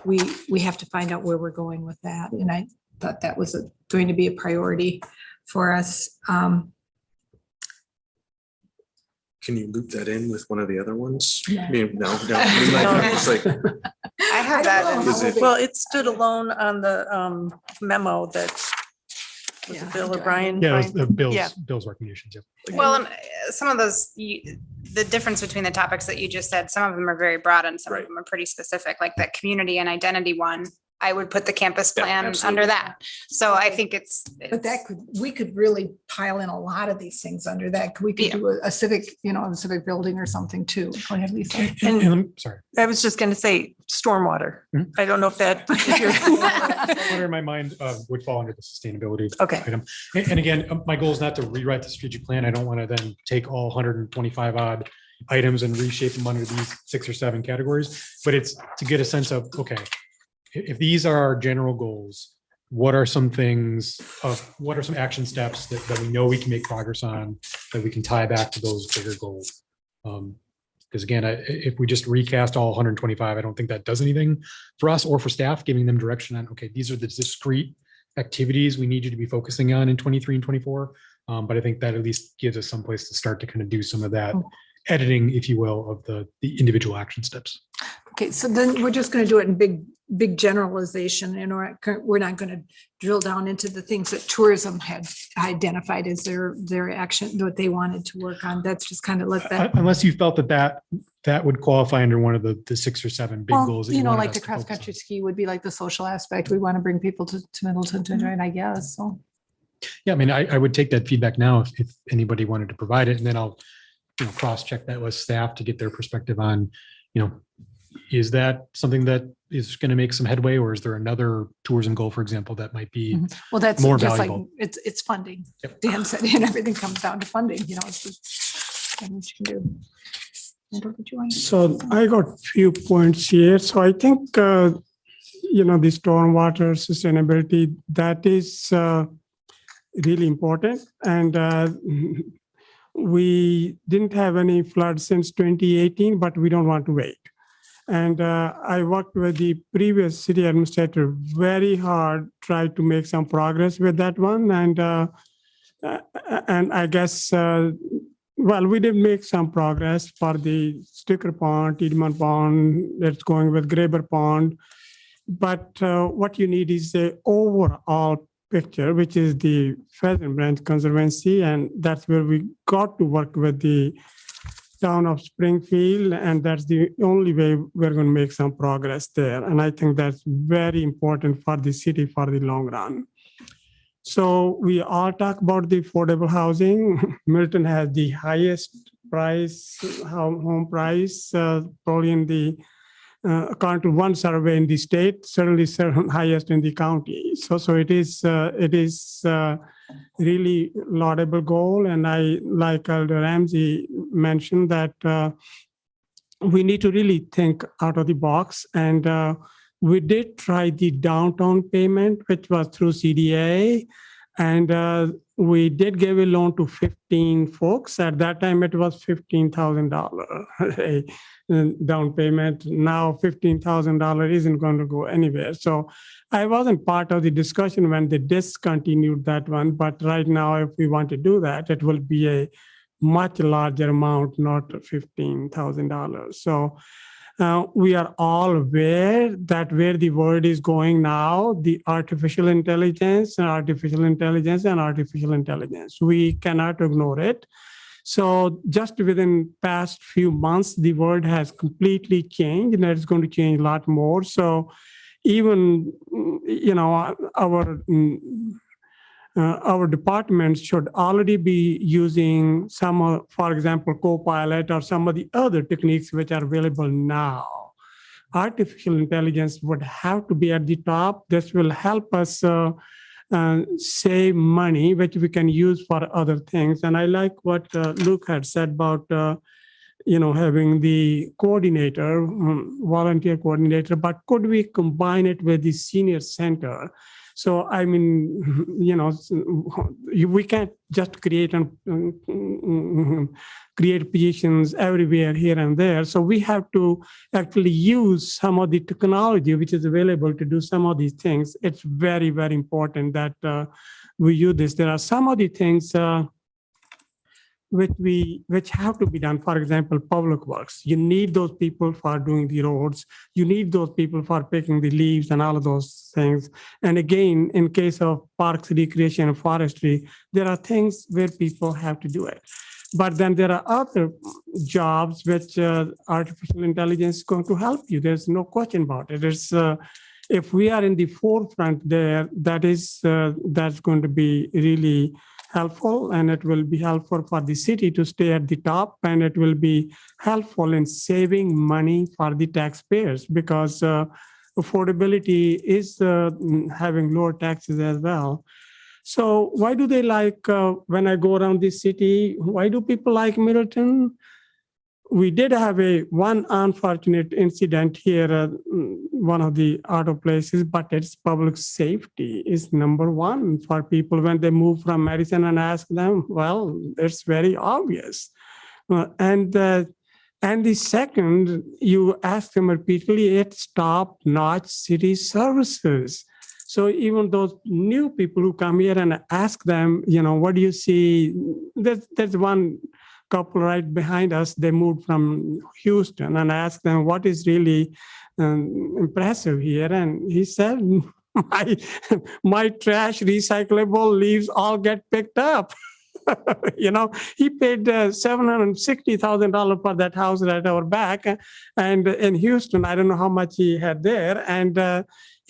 We have to find out where we're going with that. And I thought that was going to be a priority for us. Can you loop that in with one of the other ones? Yeah. I mean, no. It's like, I have that. Is it- Well, it stood alone on the memo that was it Bill or Brian. Yeah, it was Brian? the Bill's recommendations. Yep. Well, and some of those, the difference between the topics that you just said, some of them are very broad and some of Right. them are pretty specific, like that community and identity one. I would put the campus Yeah, plan absolutely. under that. So I think But we could really pile in a lot of these things under that. We could Yeah. do a civic, a civic building or something too. Go ahead, Lisa. And I'm sorry. I was just going to say stormwater. Mhm. I don't know if that. if you're- What in my mind would fall under the sustainability Okay. item. And again, my goal is not to rewrite the strategic plan. I don't want to then take all 125 odd items and reshape them under these 6 or 7 categories, but it's to get a sense of, okay, if these are our general goals, what are some action steps that we know we can make progress on that we can tie back to those bigger goals? Because again, if we just recast all 125, I don't think that does anything for us or for staff, giving them direction on, okay, these are the discrete activities we need you to be focusing on in 23 and 24. But I think that at least gives us some place to start to kind of do some of that editing, if you will, of the individual action steps. Okay, so then we're just going to do it in big generalization, and we're not going to drill down into the things that tourism had identified as their action, what they wanted to work on. That's just kind of let that. Unless you felt that would qualify under one of the 6 or 7 big Well, goals. that you know, wanted like us the to focus on. cross-country ski would be like the social aspect. We want to bring people to Middleton to enjoy it, I guess, so. Yeah, I mean, I would take that feedback now if anybody wanted to provide it, and then I'll, cross-check that with staff to get their perspective on, is that something that is going to make some headway, or is there another tourism goal, for example, that might be Well, that's more just like, valuable? it's funding. Yep. Dan said, and everything comes down to funding, it's just what you can do. Andrew, did you want to- So I got few points here. So I think, the stormwater sustainability, that is really important. And we didn't have any floods since 2018, but we don't want to wait. And I worked with the previous city administrator very hard, tried to make some progress with that one. And I guess, we did make some progress for the Sticker Pond, Tiedemann Pond, that's going with Graber Pond. But what you need is the overall picture, which is the Pheasant Branch Conservancy. And that's where we got to work with the town of Springfield. And that's the only way we're going to make some progress there. And I think that's very important for the city for the long run. So we all talk about the affordable housing. Middleton has the highest home price, probably in the, according to one survey in the state, certainly highest in the county. So it is really laudable goal. And I, like Elder Ramsey mentioned, that we need to really think out of the box. And we did try the downtown payment, which was through CDA. And we did give a loan to 15 folks. At that time, it was $15,000 down payment. Now $15,000 isn't going to go anywhere. So I wasn't part of the discussion when they discontinued that one. But right now, if we want to do that, it will be a much larger amount, not $15,000. So we are all aware that where the world is going now, the artificial intelligence, we cannot ignore it. So just within past few months, the world has completely changed, and it's going to change a lot more. So even, our departments should already be using some, for example, Copilot or some of the other techniques which are available now. Artificial intelligence would have to be at the top. This will help us save money, which we can use for other things. And I like what Luke had said about, having the coordinator, volunteer coordinator, but could we combine it with the senior center? So, I mean, we can't just create positions everywhere, here and there. So we have to actually use some of the technology which is available to do some of these things. It's very, very important that we use this. There are some of the things which have to be done. For example, public works. You need those people for doing the roads. You need those people for picking the leaves and all of those things. And again, in case of parks, recreation, and forestry, there are things where people have to do it. But then there are other jobs which artificial intelligence is going to help you. There's no question about it. If we are in the forefront there, that's going to be really helpful, and it will be helpful for the city to stay at the top, and it will be helpful in saving money for the taxpayers, because affordability is having lower taxes as well. So why do they like, when I go around this city, why do people like Middleton? We did have one unfortunate incident here, one of the auto places, but it's public safety is number one for people when they move from Madison and ask them. Well, it's very obvious. And the second, you ask them repeatedly, it's top-notch city services. So even those new people who come here and ask them, what do you see? There's one couple right behind us, they moved from Houston, and I asked them what is really impressive here, and he said, my trash recyclable leaves all get picked up. He paid $760,000 for that house right our back, and in Houston, I don't know how much he had there, and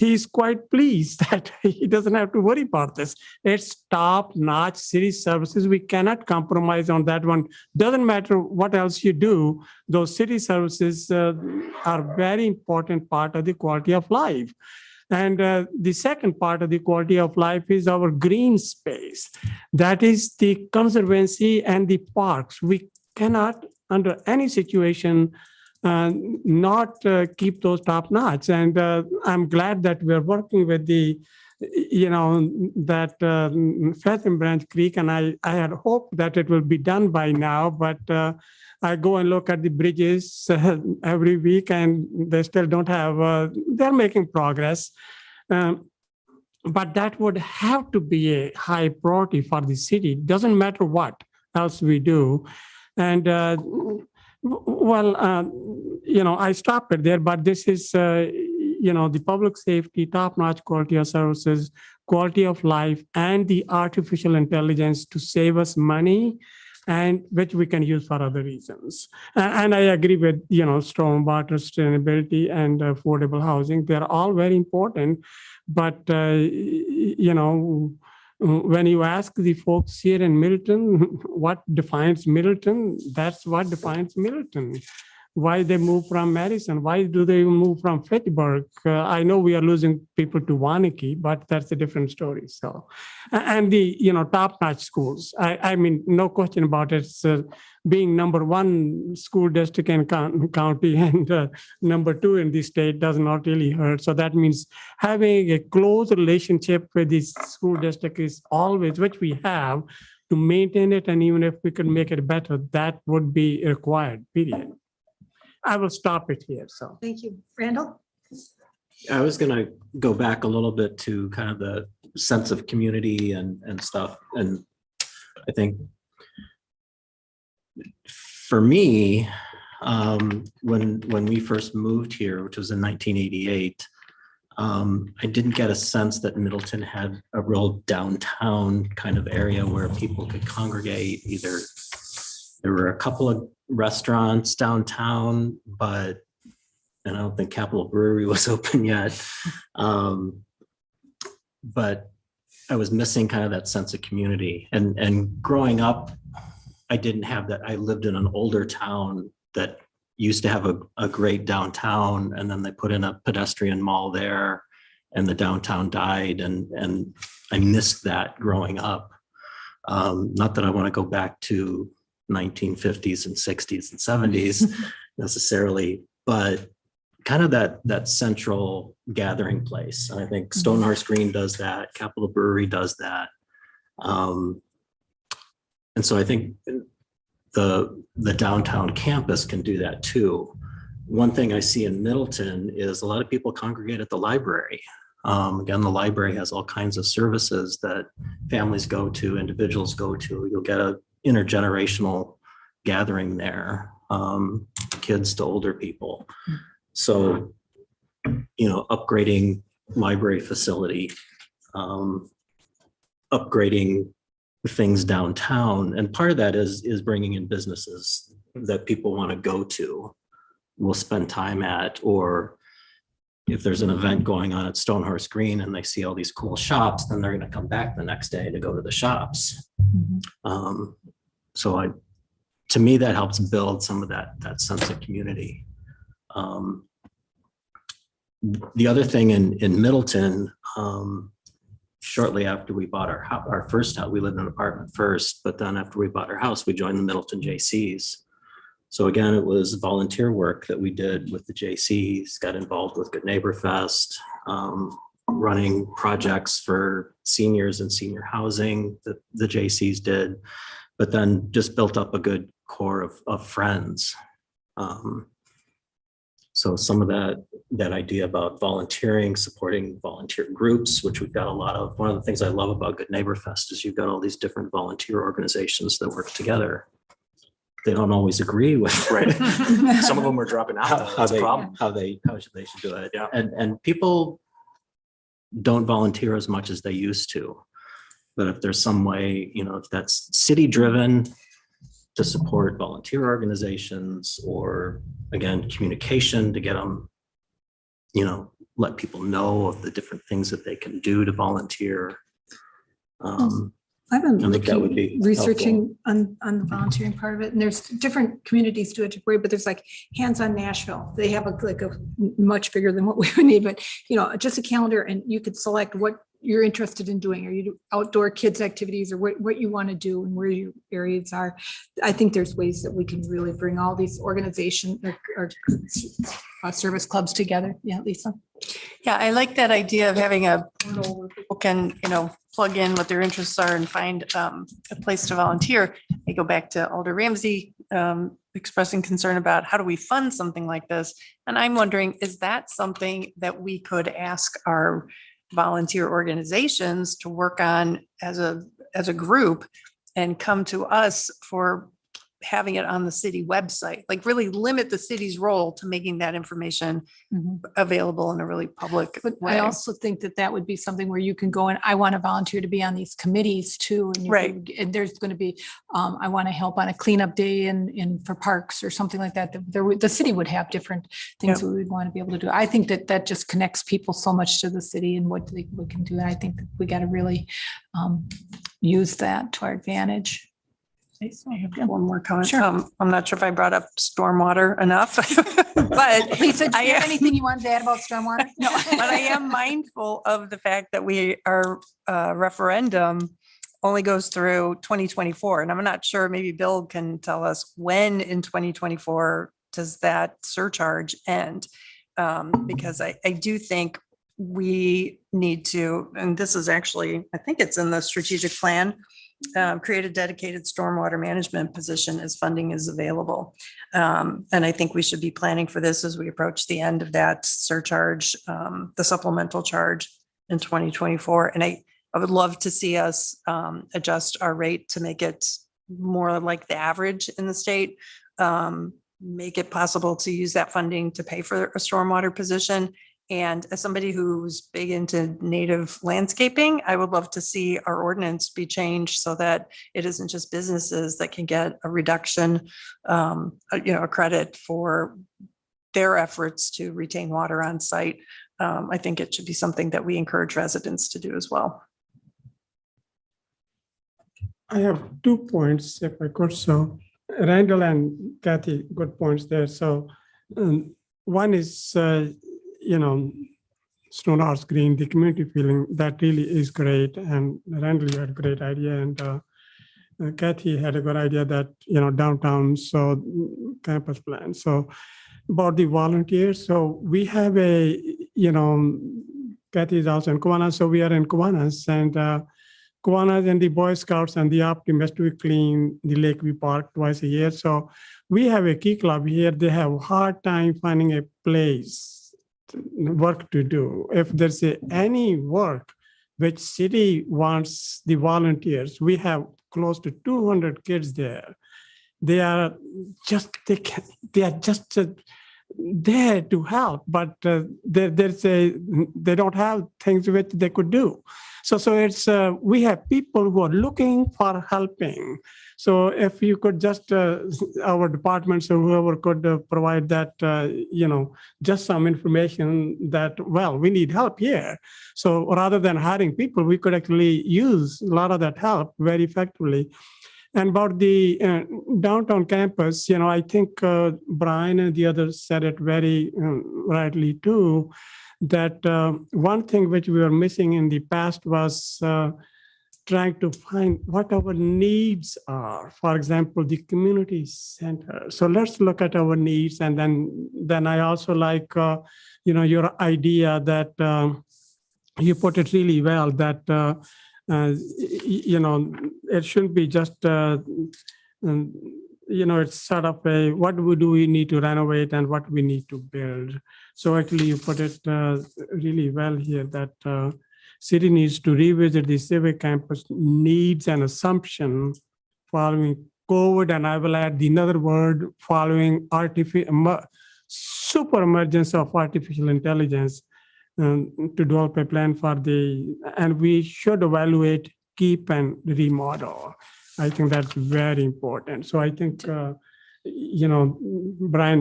he's quite pleased that he doesn't have to worry about this. It's top-notch city services. We cannot compromise on that one. Doesn't matter what else you do, those city services are very important part of the quality of life. And the second part of the quality of life is our green space. That is the conservancy and the parks. We cannot, under any situation, not keep those top notch. And I'm glad that we're working with that Pheasant Branch Creek, and I had hoped that it will be done by now, but I go and look at the bridges every week, and they still don't have, they're making progress. But that would have to be a high priority for the city. Doesn't matter what else we do. And I stopped it there, but this is, the public safety, top-notch quality of services, quality of life, and the artificial intelligence to save us money, and which we can use for other reasons. And I agree with, stormwater sustainability and affordable housing. They're all very important. But, when you ask the folks here in Middleton, what defines Middleton, that's what defines Middleton. Why they move from Madison? Why do they move from Fitchburg? I know we are losing people to Wanakee, but that's a different story. So, and the top-notch schools. I mean, no question about it. Being number one school district in county and number two in the state does not really hurt. So that means having a close relationship with the school district is always, which we have, to maintain it. And even if we could make it better, that would be required, period. I will stop it here. So Thank you. Randall? I was going to go back a little bit to kind of the sense of community and stuff. And I think for me, when we first moved here, which was in 1988, I didn't get a sense that Middleton had a real downtown kind of area where people could congregate. Either there were a couple of restaurants downtown, but and I don't think Capitol Brewery was open yet. But I was missing kind of that sense of community. And growing up, I didn't have that. I lived in an older town that used to have a great downtown, and then they put in a pedestrian mall there, and the downtown died, and I missed that growing up. Not that I want to go back to 1950s and 60s and 70s necessarily, but kind of that central gathering place. And I think Stonehorse Green does that, Capitol Brewery does that. And so I think the downtown campus can do that too. One thing I see in Middleton is a lot of people congregate at the library. Again, the library has all kinds of services that families go to, individuals go to. You'll get a intergenerational gathering there, kids to older people. So, upgrading library facility, upgrading things downtown. And part of that is bringing in businesses that people want to go to, will spend time at, or if there's an event going on at Stonehorse Green and they see all these cool shops, then they're going to come back the next day to go to the shops. So to me, that helps build some of that sense of community. The other thing in Middleton, shortly after we bought our first house, we lived in an apartment first, but then after we bought our house, we joined the Middleton JCs. So again, it was volunteer work that we did with the JCs, got involved with Good Neighbor Fest, running projects for seniors and senior housing that the JCs did, but then just built up a good core of friends. So some of that idea about volunteering, supporting volunteer groups, which we've got a lot of. One of the things I love about Good Neighbor Fest is you've got all these different volunteer organizations that work together. they don't always agree with. Right. Some of them are dropping out. How though. how That's a they, problem. how they should do it. Yeah. And people don't volunteer as much as they used to. But if there's some way, if that's city driven to support volunteer organizations, or again, communication to get them, let people know of the different things that they can do to volunteer. I've been I think that would looking, be researching on the volunteering part of it, and there's different communities do it different way, but there's like Hands on Nashville. They have a much bigger than what we would need, but just a calendar, and you could select what you're interested in doing, or you do outdoor kids activities, or what you want to do and where your areas are. I think there's ways that we can really bring all these organizations or service clubs together. Yeah, Lisa. Yeah, I like that idea of having a portal where people can, plug in what their interests are and find a place to volunteer. I go back to Alder Ramsey expressing concern about how do we fund something like this? And I'm wondering, is that something that we could ask our volunteer organizations to work on as a group and come to us for having it on the city website, like really limit the city's role to making that information available in a really public But way. I also think that would be something where you can go and I want to volunteer to be on these committees too. And Right. and there's going to be, I want to help on a cleanup day in for parks or something like that. The city would have different things Yep. we would want to be able to do. I think that just connects people so much to the city and what we can do. And I think that we got to really use that to our advantage. I have one more comment. Sure. I'm not sure if I brought up stormwater enough, but Lisa, do I you have am- anything you wanted to add about stormwater? No. but I am mindful of the fact that our referendum only goes through 2024. And I'm not sure, maybe Bill can tell us when in 2024 does that surcharge end? Because I do think we need to, and this is actually, I think it's in the strategic plan, create a dedicated stormwater management position as funding is available. And I think we should be planning for this as we approach the end of that surcharge, the supplemental charge in 2024. And I would love to see us adjust our rate to make it more like the average in the state, make it possible to use that funding to pay for a stormwater position. And as somebody who's big into native landscaping, I would love to see our ordinance be changed so that it isn't just businesses that can get a reduction, a credit for their efforts to retain water on site. I think it should be something that we encourage residents to do as well. I have 2 points, if I could. So Randall and Kathy, good points there. So one is, Stone Horse Green, the community feeling, that really is great. And Randall, you had a great idea. And Kathy had a good idea that, downtown, so campus plan. So about the volunteers. So we have Kathy is also in Kiwanis. So we are in Kiwanis, and Kiwanis and the Boy Scouts and the Optimist, we clean the Lakeview Park twice a year. So we have a key club here. They have a hard time finding a place, work to do. If there's any work which city wants the volunteers, we have close to 200 kids there. They are just there to help, but they don't have things which they could do. So it's we have people who are looking for helping. So if you could just our departments or whoever could provide that just some information that, well, we need help here. So rather than hiring people, we could actually use a lot of that help very effectively. And about the downtown campus, I think Brian and the others said it very rightly too, that one thing which we were missing in the past was trying to find what our needs are. For example, the community center. So let's look at our needs. And then I also like, your idea that you put it really well, that it shouldn't be just, it's sort of what do we need to renovate and what we need to build. So actually you put it really well here that city needs to revisit the civic campus needs and assumption following COVID, and I will add the another word following super emergence of artificial intelligence to develop a plan for and we should evaluate, keep and remodel. I think that's very important. So I think, Brian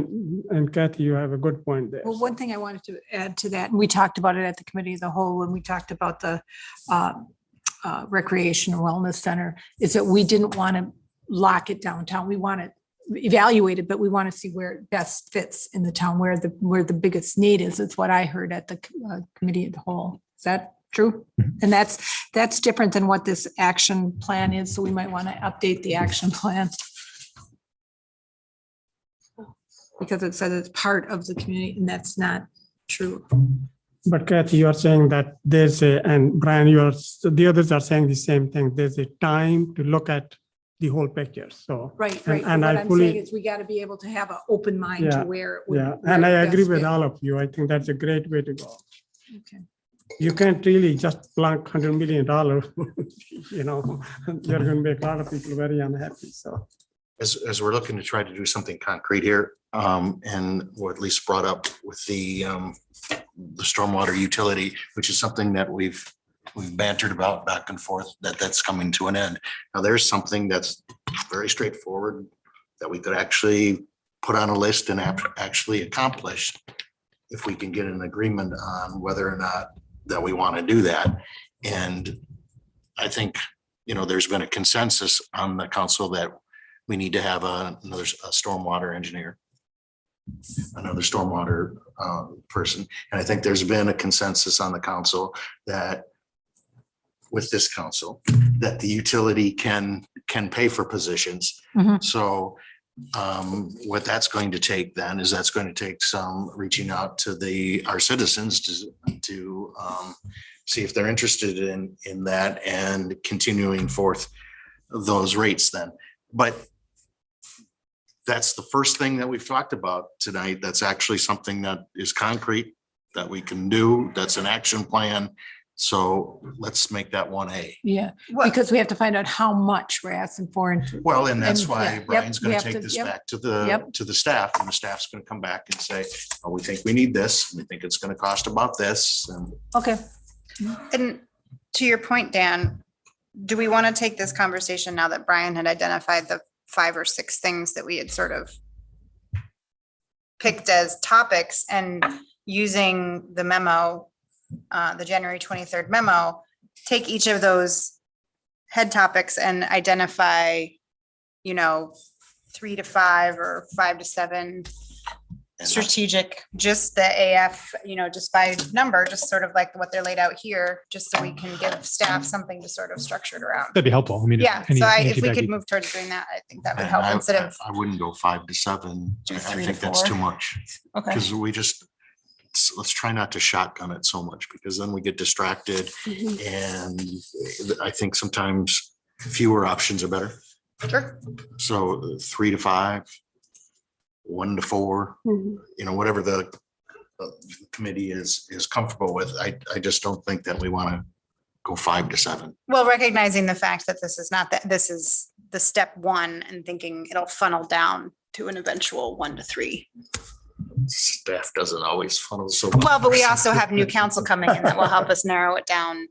and Kathy, you have a good point there. Well, one thing I wanted to add to that, and we talked about it at the committee of the whole, when we talked about the recreation and wellness center, is that we didn't want to lock it downtown. We want to evaluate it, but we want to see where it best fits in the town, where the biggest need is. It's what I heard at the committee of the whole. Is that true? And that's different than what this action plan is. So we might want to update the action plan. Because it says it's part of the community, and that's not true. But Kathy, you are saying that and Brian, the others are saying the same thing. There's a time to look at the whole picture. So Right. And What I I'm fully- saying is we got to be able to have an open mind to Yeah, where. and I agree with all. all of you. I think that's a great way to go. Okay. You can't really just plunk $100 million, you're going to make a lot of people very unhappy. So. As we're looking to try to do something concrete here, and or at least brought up with the stormwater utility, which is something that we've bantered about back and forth, that's coming to an end. Now, there's something that's very straightforward that we could actually put on a list and actually accomplish if we can get an agreement on whether or not that we want to do that. And I think, there's been a consensus on the council that we need to have another stormwater engineer, another stormwater person. And I think there's been a consensus on the council that with this council, that the utility can pay for positions. Mhm. So what that's going to take then is that's going to take some reaching out to our citizens to see if they're interested in that and continuing forth those rates then. But that's the first thing that we've talked about tonight. That's actually something that is concrete that we can do. That's an action plan. So let's make that 1A. Yeah, because we have to find out how much we're asking for. Well, and that's And, why yeah, Brian's we going have to take to- this yep, back to yep. the staff, and the staff's going to come back and say, oh, we think we need this. We think it's going to cost about this. And Okay. And to your point, Dan, do we want to take this conversation now that Brian had identified the 5 or 6 things that we had sort of picked as topics, and using the memo, the January 23rd memo, take each of those head topics and identify, 3 to 5 or 5 to 7 strategic, just the AF, just by number, just sort of like what they're laid out here, just so we can give staff something to sort of structure it around. That'd be helpful. I mean, Yeah, any- so any if we feedback could you- move towards doing that, I think that would and help instead of, I wouldn't go 5 to 7. Do I 3 to think that's 4. too much. okay. Because let's try not to shotgun it so much, because then we get distracted. And I think sometimes fewer options are better. Sure. So 3 to 5, 1 to 4, whatever the committee is comfortable with. I just don't think that we want to go 5 to 7. Well, recognizing the fact that this is not that, this is the step 1, and thinking it'll funnel down to an eventual 1 to 3. Staff doesn't always funnel so well. Well, but we also have new council coming in that will help us narrow it down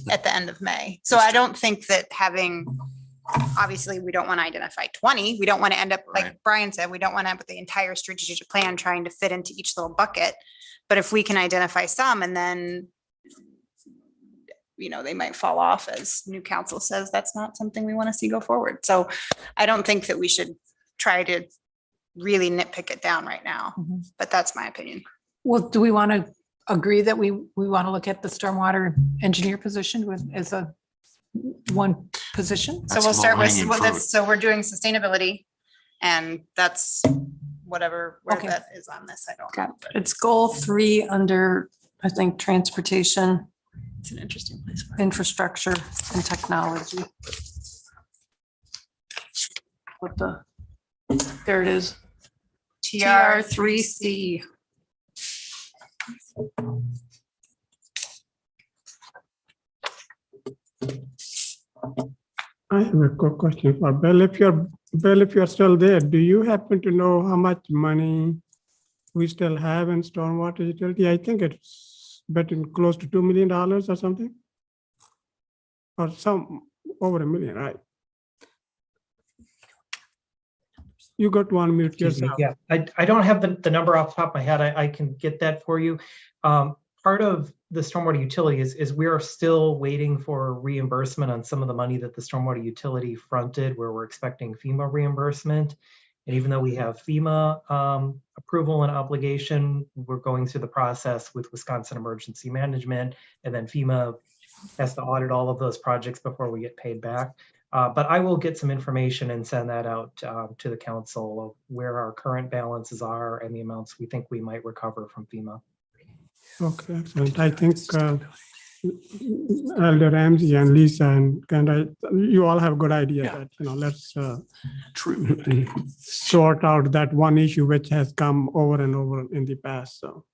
at the end of May. So I don't think that obviously, we don't want to identify 20. We don't want to end up, like Right. Brian said, we don't want to end up with the entire strategic plan trying to fit into each little bucket. But if we can identify some, and then, they might fall off as new council says, that's not something we want to see go forward. So I don't think that we should try to really nitpick it down right now, Mhm. but that's my opinion. Well, do we want to agree that we want to look at the stormwater engineer position as a one position? So That's we'll start with, low-hanging fruit. so we're doing sustainability, and that's where Okay. that is on this. I don't Got know. but It's goal 3 under, I think, transportation, It's an interesting place. for it. infrastructure and technology. There it is. TR3C. I have a quick question for Bill. If you're Well, if you're still there, do you happen to know how much money we still have in stormwater utility? I think it's between close to $2 million or something. Or some over $1 million, right? You got 1 minute Excuse me, yourself. yeah, I don't have the number off the top of my head. I can get that for you. Part of the stormwater utility is we are still waiting for reimbursement on some of the money that the stormwater utility fronted, where we're expecting FEMA reimbursement. And even though we have FEMA approval and obligation, we're going through the process with Wisconsin Emergency Management, and then FEMA has to audit all of those projects before we get paid back. But I will get some information and send that out to the council of where our current balances are and the amounts we think we might recover from FEMA. Okay, excellent. I think Elder Ramsey and Lisa and you all have a good idea Yeah. that, let's True. sort out that one issue which has come over and over in the past, so.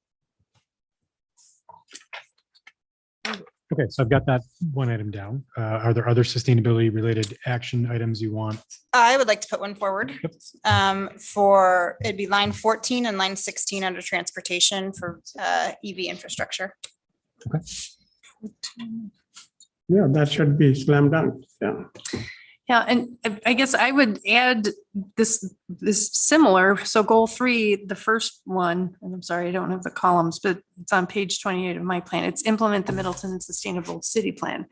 Okay, so I've got that one item down. Are there other sustainability related action items you want? I would like to put one forward it'd be line 14 and line 16 under transportation for EV infrastructure. Yeah, that should be slam dunk, yeah. Yeah, and I guess I would add this similar, so goal 3, the first one, and I'm sorry, I don't have the columns, but it's on page 28 of my plan. It's implement the Middleton Sustainable City Plan.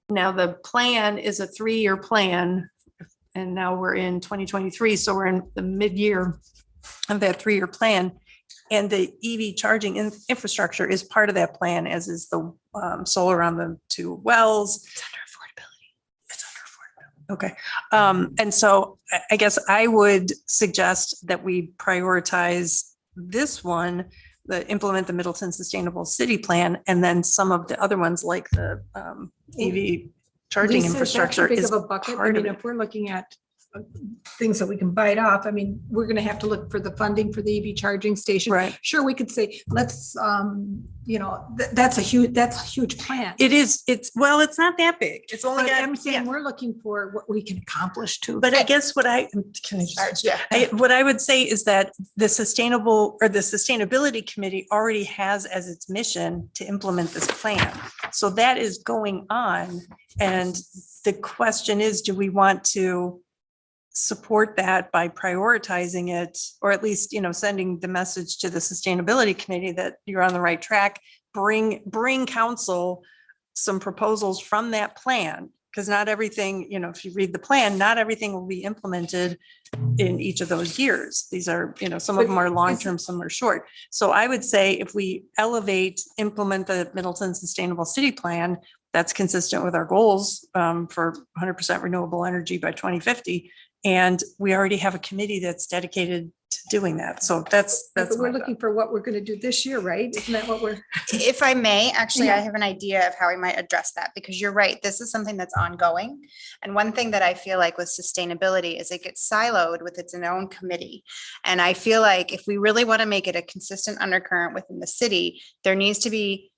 Now, the plan is a 3-year plan, and now we're in 2023, so we're in the mid-year of that 3-year plan. And the EV charging infrastructure is part of that plan, as is the solar on the 2 wells. Okay. And so I guess I would suggest that we prioritize this one, the implement the Middleton Sustainable City Plan, and then some of the other ones like the EV charging Lisa, is that too infrastructure big is of a bucket? I part of mean, it. if we're looking at things that we can bite off, I mean, we're gonna have to look for the funding for the EV charging station. Right. Sure, we could say, let's, that's a huge plan. It is, it's not that big. It's only But got, I'm saying yeah. we're looking for what we can accomplish too. But I guess what I, can I just? What I would say is that the sustainability committee already has as its mission to implement this plan. So that is going on. And the question is, do we want to support that by prioritizing it, or at least, sending the message to the sustainability committee that you're on the right track, bring council some proposals from that plan. Because not everything, if you read the plan, not everything will be implemented in each of those years. These are, some of them are long-term, some are short. So I would say if we implement the Middleton Sustainable City Plan, that's consistent with our goals for 100% renewable energy by 2050. And we already have a committee that's dedicated to doing that. So that's. But we're looking for what we're gonna do this year, right? Isn't that what we're? If I may, actually, I Yeah. have an idea of how we might address that, because you're right, this is something that's ongoing. And one thing that I feel like with sustainability is it gets siloed with its own committee. And I feel like if we really want to make it a consistent undercurrent within the city, there needs to be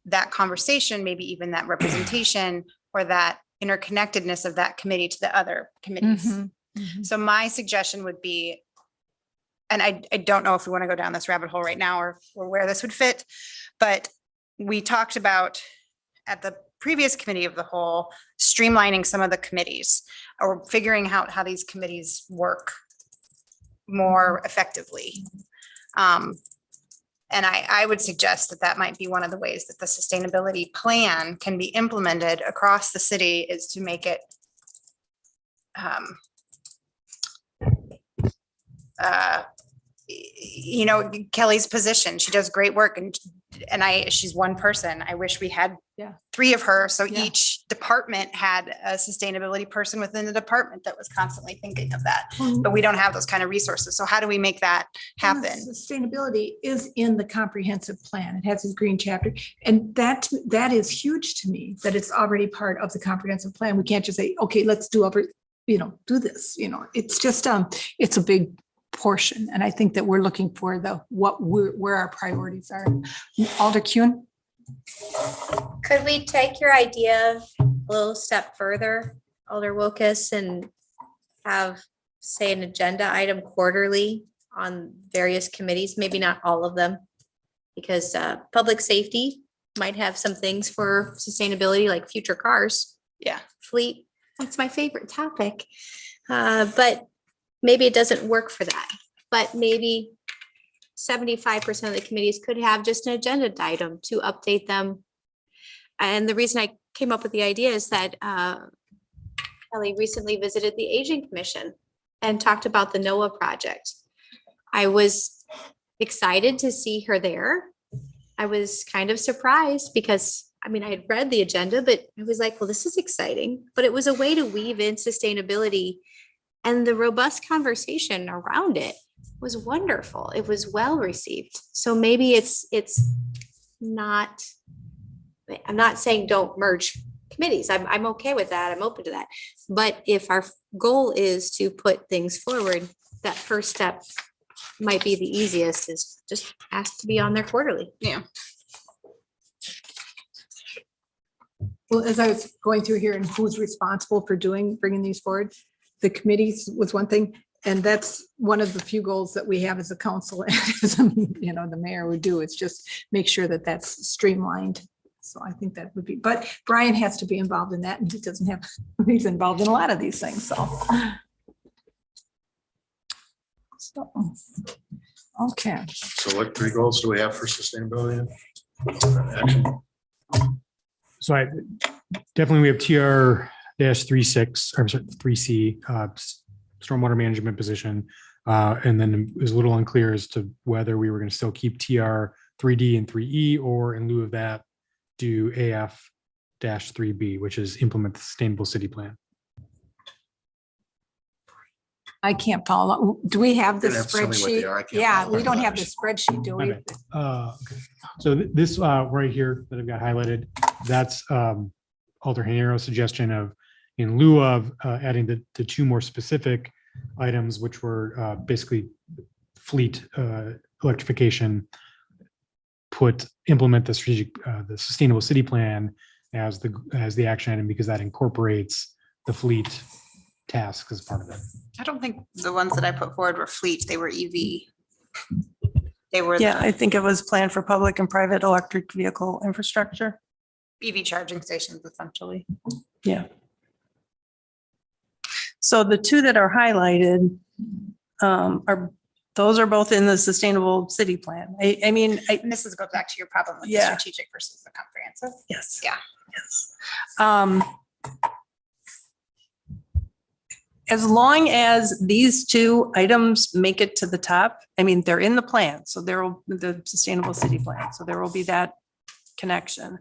that conversation, maybe even that representation or that interconnectedness of that committee to the other committees. So my suggestion would be, and I don't know if we want to go down this rabbit hole right now or where this would fit, but we talked about at the previous committee of the whole, streamlining some of the committees or figuring out how these committees work more effectively. And I would suggest that might be one of the ways that the sustainability plan can be implemented across the city, is to make it Kelly's position. She does great work, and she's one person. I wish we had 3 of her. So Yeah. each department had a sustainability person within the department that was constantly thinking of that. But we don't have those kind of resources. So how do we make that happen? Sustainability is in the comprehensive plan. It has a green chapter. And that is huge to me, that it's already part of the comprehensive plan. We can't just say, okay, let's do do this, it's just, it's a big portion. And I think that we're looking for where our priorities are. Alder Kuhn? Could we take your idea a little step further, Alder Wilkes, and have say, an agenda item quarterly on various committees, maybe not all of them. Because public safety might have some things for sustainability, like future cars. Yeah. Fleet, that's my favorite topic. But maybe it doesn't work for that. But maybe 75% of the committees could have just an agenda item to update them. And the reason I came up with the idea is that Kelly recently visited the Aging Commission and talked about the NOAA project. I was excited to see her there. I was kind of surprised because, I mean, I had read the agenda, but I was like, well, this is exciting. But it was a way to weave in sustainability, and the robust conversation around it was wonderful. It was well received. So maybe it's not, I'm not saying don't merge committees. I'm okay with that. I'm open to that. But if our goal is to put things forward, that first step might be the easiest, is just ask to be on there quarterly. Yeah. Well, as I was going through here and who's responsible for bringing these forward, the committees was one thing. And that's one of the few goals that we have as a council, and as the mayor would do, is just make sure that that's streamlined. So I think that would be, but Brian has to be involved in that, and he doesn't have, he's involved in a lot of these things, so. Okay. So what 3 goals do we have for sustainability? Action. So I definitely, we have TR-36, or sorry, 3C, stormwater management position. And then it was a little unclear as to whether we were going to still keep TR-3D and 3E, or in lieu of that, do AF-3B, which is implement the sustainable city plan. I can't follow. Do we have the You're gonna have to tell me what they are. I spreadsheet? can't Yeah, follow we don't the have the letters. spreadsheet, do My we? bad. Okay. So this right here that I've got highlighted, that's Alder Heniero's suggestion of, in lieu of adding the 2 more specific items, which were basically fleet electrification, implement the strategic, the sustainable city plan as the action item, because that incorporates the fleet tasks as part of it. I don't think the ones that I put forward were fleet, they were EV. They were Yeah, I think it was planned for public and private electric vehicle infrastructure. EV charging stations essentially. Yeah. So the 2 that are highlighted those are both in the sustainable city plan. I mean, And this goes back to your problem with the Yeah. strategic versus the comprehensive. yes. Yeah. Yes. As long as these 2 items make it to the top, I mean, they're in the plan, so there will, the sustainable city plan, so there will be that connection.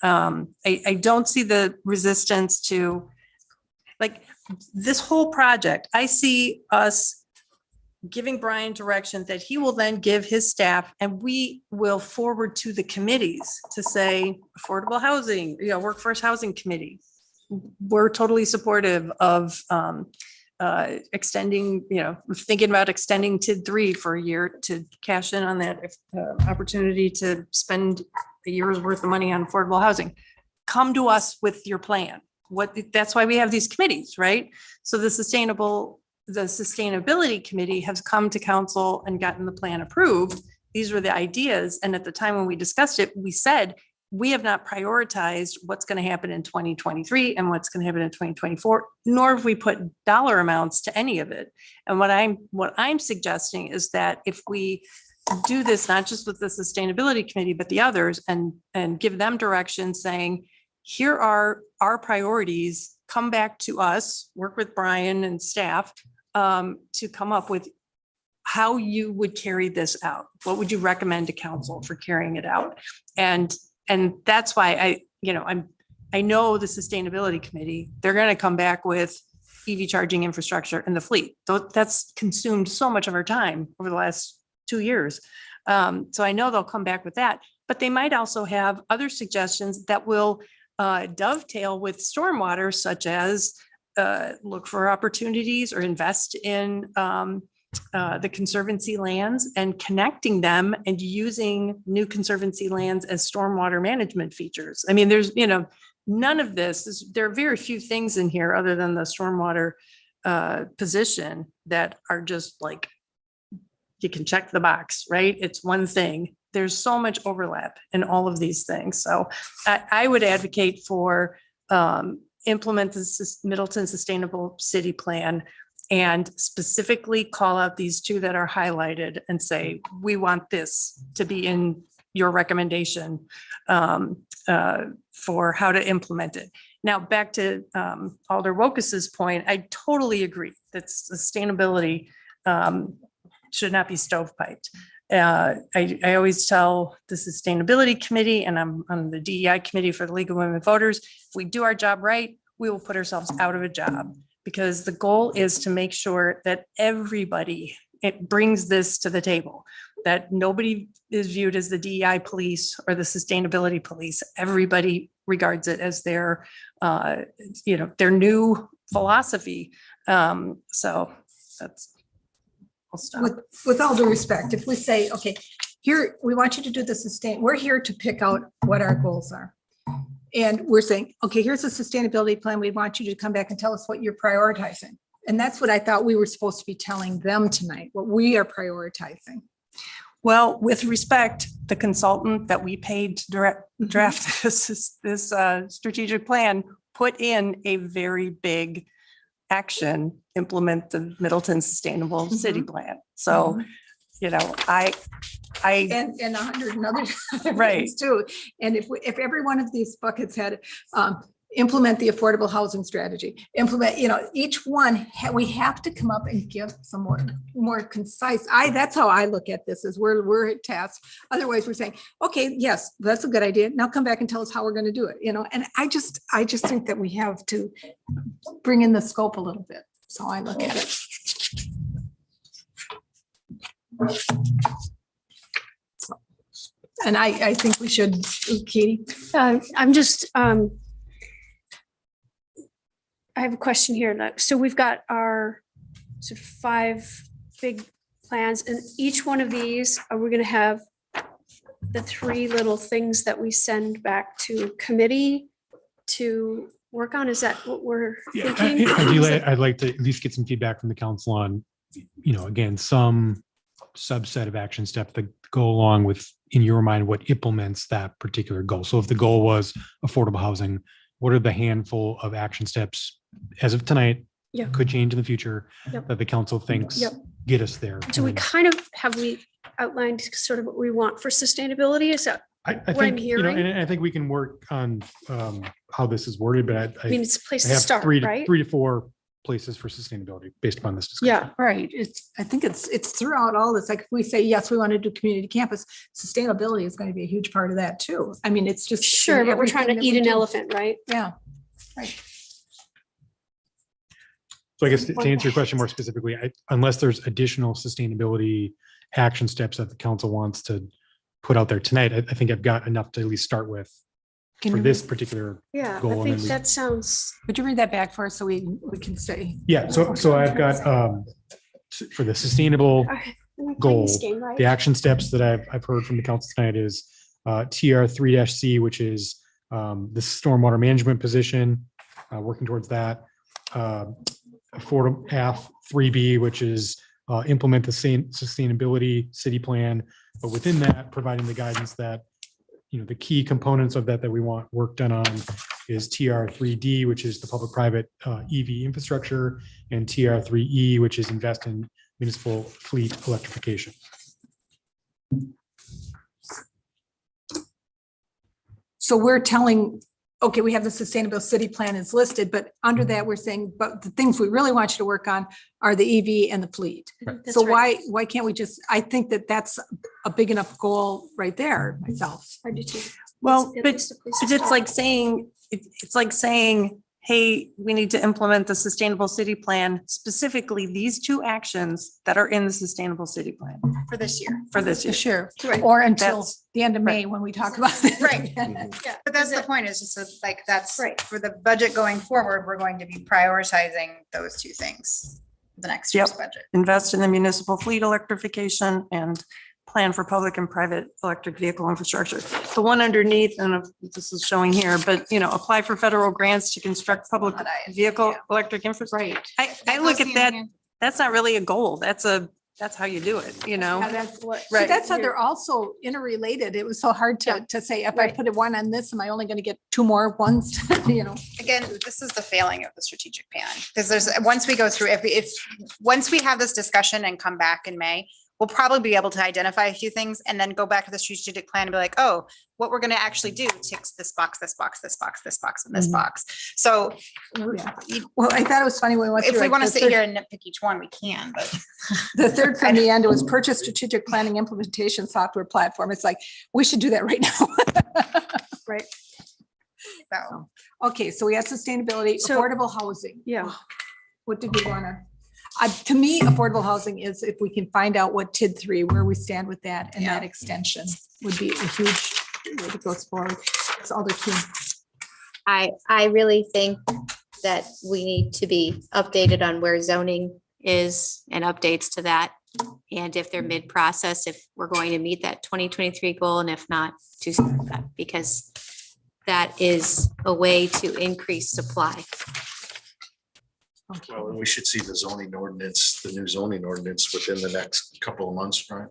I don't see the resistance to, like, this whole project. I see us giving Brian direction that he will then give his staff, and we will forward to the committees to say affordable housing, workforce housing committee. We're totally supportive of extending, thinking about extending TID 3 for a year to cash in on that opportunity to spend a year's worth of money on affordable housing. Come to us with your plan. That's why we have these committees, right? So the sustainability committee has come to council and gotten the plan approved. These were the ideas. And at the time when we discussed it, we said, we have not prioritized what's going to happen in 2023 and what's going to happen in 2024, nor have we put dollar amounts to any of it. And what I'm suggesting is that if we do this, not just with the sustainability committee, but the others, and give them direction saying, here are our priorities, come back to us, work with Brian and staff to come up with how you would carry this out. What would you recommend to council for carrying it out? And that's why I know the sustainability committee, they're going to come back with EV charging infrastructure in the fleet. That's consumed so much of our time over the last 2 years. So I know they'll come back with that, but they might also have other suggestions that will dovetail with stormwater, such as look for opportunities or invest in the conservancy lands and connecting them and using new conservancy lands as stormwater management features. I mean, there's, none of this, there are very few things in here other than the stormwater position that are just like, you can check the box, right? It's one thing. There's so much overlap in all of these things. So I would advocate for implement the Middleton Sustainable City Plan and specifically call out these two that are highlighted and say, we want this to be in your recommendation for how to implement it. Now, back to Alder Wokas's point, I totally agree that sustainability should not be stovepiped. I always tell the Sustainability Committee, and I'm on the DEI Committee for the League of Women Voters, if we do our job right, we will put ourselves out of a job, because the goal is to make sure that everybody, it brings this to the table, that nobody is viewed as the DEI police or the sustainability police. Everybody regards it as their, their new philosophy. So that's, I'll stop. With all due respect, if we say, okay, here, we want you to do the we're here to pick out what our goals are. And we're saying, okay, here's a sustainability plan. We want you to come back and tell us what you're prioritizing. And that's what I thought we were supposed to be telling them tonight, what we are prioritizing. Well, with respect, the consultant that we paid to draft this strategic plan put in a very big action, implement the Middleton Sustainable City Plan. So, and 100 and other Right. things too. And if every one of these buckets had implement the affordable housing strategy, implement, each one, we have to come up and give some more concise. that's how I look at this, is we're at task. Otherwise we're saying, okay, yes, that's a good idea. Now come back and tell us how we're going to do it, and I just think that we have to bring in the scope a little bit. So I look at it. And I think we should, Katie. I'm just, I have a question here. So we've got our sort of 5 big plans, and each one of these, are we going to have the 3 little things that we send back to committee to work on? Is that what we're thinking? I'd like to at least get some feedback from the council on, again, some subset of action steps that go along with, in your mind, what implements that particular goal. So if the goal was affordable housing, what are the handful of action steps as of tonight, could change in the future, that the council thinks get us there? So we kind of, have we outlined sort of what we want for sustainability? Is that I what think, I'm hearing? and I think we can work on how this is worded, but I mean, it's a place I to have start, 3 right? to 4 places for sustainability based upon this discussion. Yeah. Right. I think it's throughout all this. Like if we say, yes, we want to do community campus, sustainability is going to be a huge part of that too. I mean, it's just. Sure, but we're trying to everything eat that we an do. elephant, right? Yeah. Right. So I guess to answer your question more specifically, unless there's additional sustainability action steps that the council wants to put out there tonight, I think I've got enough to at least start with for this particular Yeah, goal. I and think then we- that sounds, Would you read that back for us so we can say? Yeah, so I've got for the sustainable am I playing goal, this game right? the action steps that I've heard from the council tonight is TR3-C, which is the stormwater management position, working towards that. Affordable F3B, which is implement the same sustainability city plan, but within that, providing the guidance that, the key components of that we want work done on is TR3D, which is the public-private EV infrastructure, and TR3E, which is invest in municipal fleet electrification. So we're telling, okay, we have the sustainable city plan is listed, but under that, we're saying, but the things we really want you to work on are the EV and the fleet. That's So right. why can't we just, I think that's a big enough goal right there myself. I do too. Well, At but least a place to it's start. like saying, it's like saying, hey, we need to implement the sustainable city plan, specifically these 2 actions that are in the sustainable city plan For this year. for this year. Sure. Right. Or until That's- the end of May when we talk about it. Right. Yeah, But that's the point, is just so, like, that's Right. for the budget going forward, we're going to be prioritizing those 2 things. The next year's budget. Invest in the municipal fleet electrification and plan for public and private electric vehicle infrastructure. The one underneath, and this is showing here, but apply for federal grants to construct public What I- vehicle yeah. electric infrastructure. Right. I That look goes at that, hand in hand. That's not really a goal. That's how you do it, you know? Yeah, that's what, so Right. that's how they're also interrelated. It was so hard to say, if I put a one on this, am I only going to get two more ones? You know? Again, this is the failing of the strategic plan, because once we go through, once we have this discussion and come back in May, we'll probably be able to identify a few things and then go back to the strategic plan and be like, oh, what we're going to actually do ticks this box, this box, this box, this box, and this box. So Yeah. Well, I thought it was funny when we went if through. we like, want to the sit third- here and nitpick each one, we can, but The third from the end, it was purchase strategic planning implementation software platform. It's like, we should do that right now. Right. so. Okay, so we have sustainability, So- affordable housing. Yeah. What did we want to me, affordable housing is if we can find out what TID 3, where we stand with that, and that extension would be a huge way to go forward. It's all the key. I really think that we need to be updated on where zoning is and updates to that. And if they're mid-process, if we're going to meet that 2023 goal, and if not, to start that, because that is a way to increase supply. Well, we should see the zoning ordinance, the new zoning ordinance within the next couple of months, right?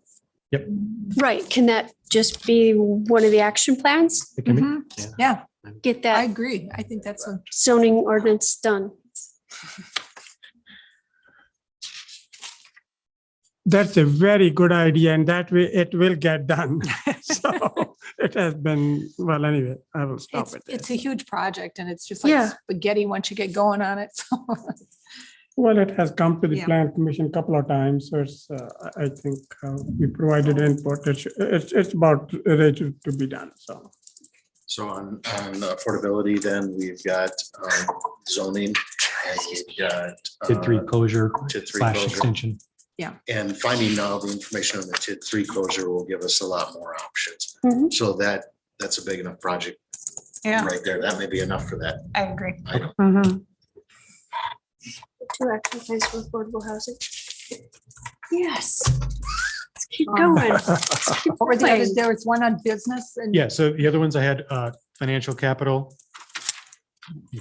Right. Can that just be one of the action plans? It can be. Mhm. Yeah, Get I that agree. I think that's a. zoning ordinance done. That's a very good idea, and that way it will get done. So it has been, well, anyway, I will stop it. It's a huge project and it's just like Yeah. spaghetti once you get going on it. So Well, it has come to the Yeah. plan commission a couple of times, so it's, I think we provided input. It's about ready to be done, so. So on affordability, then we've got zoning, and we've got TID 3 closure TID 3 / closure. extension. And finding all the information on the TID 3 closure will give us a lot more options. Mhm. So that's a big enough project Yeah, right there. That may be enough for that I agree. item. Mhm. 2 action plans for affordable housing. Yes. Let's keep going. Let's keep what were the others? going. There was one on business and. Yeah, so the other ones I had financial capital,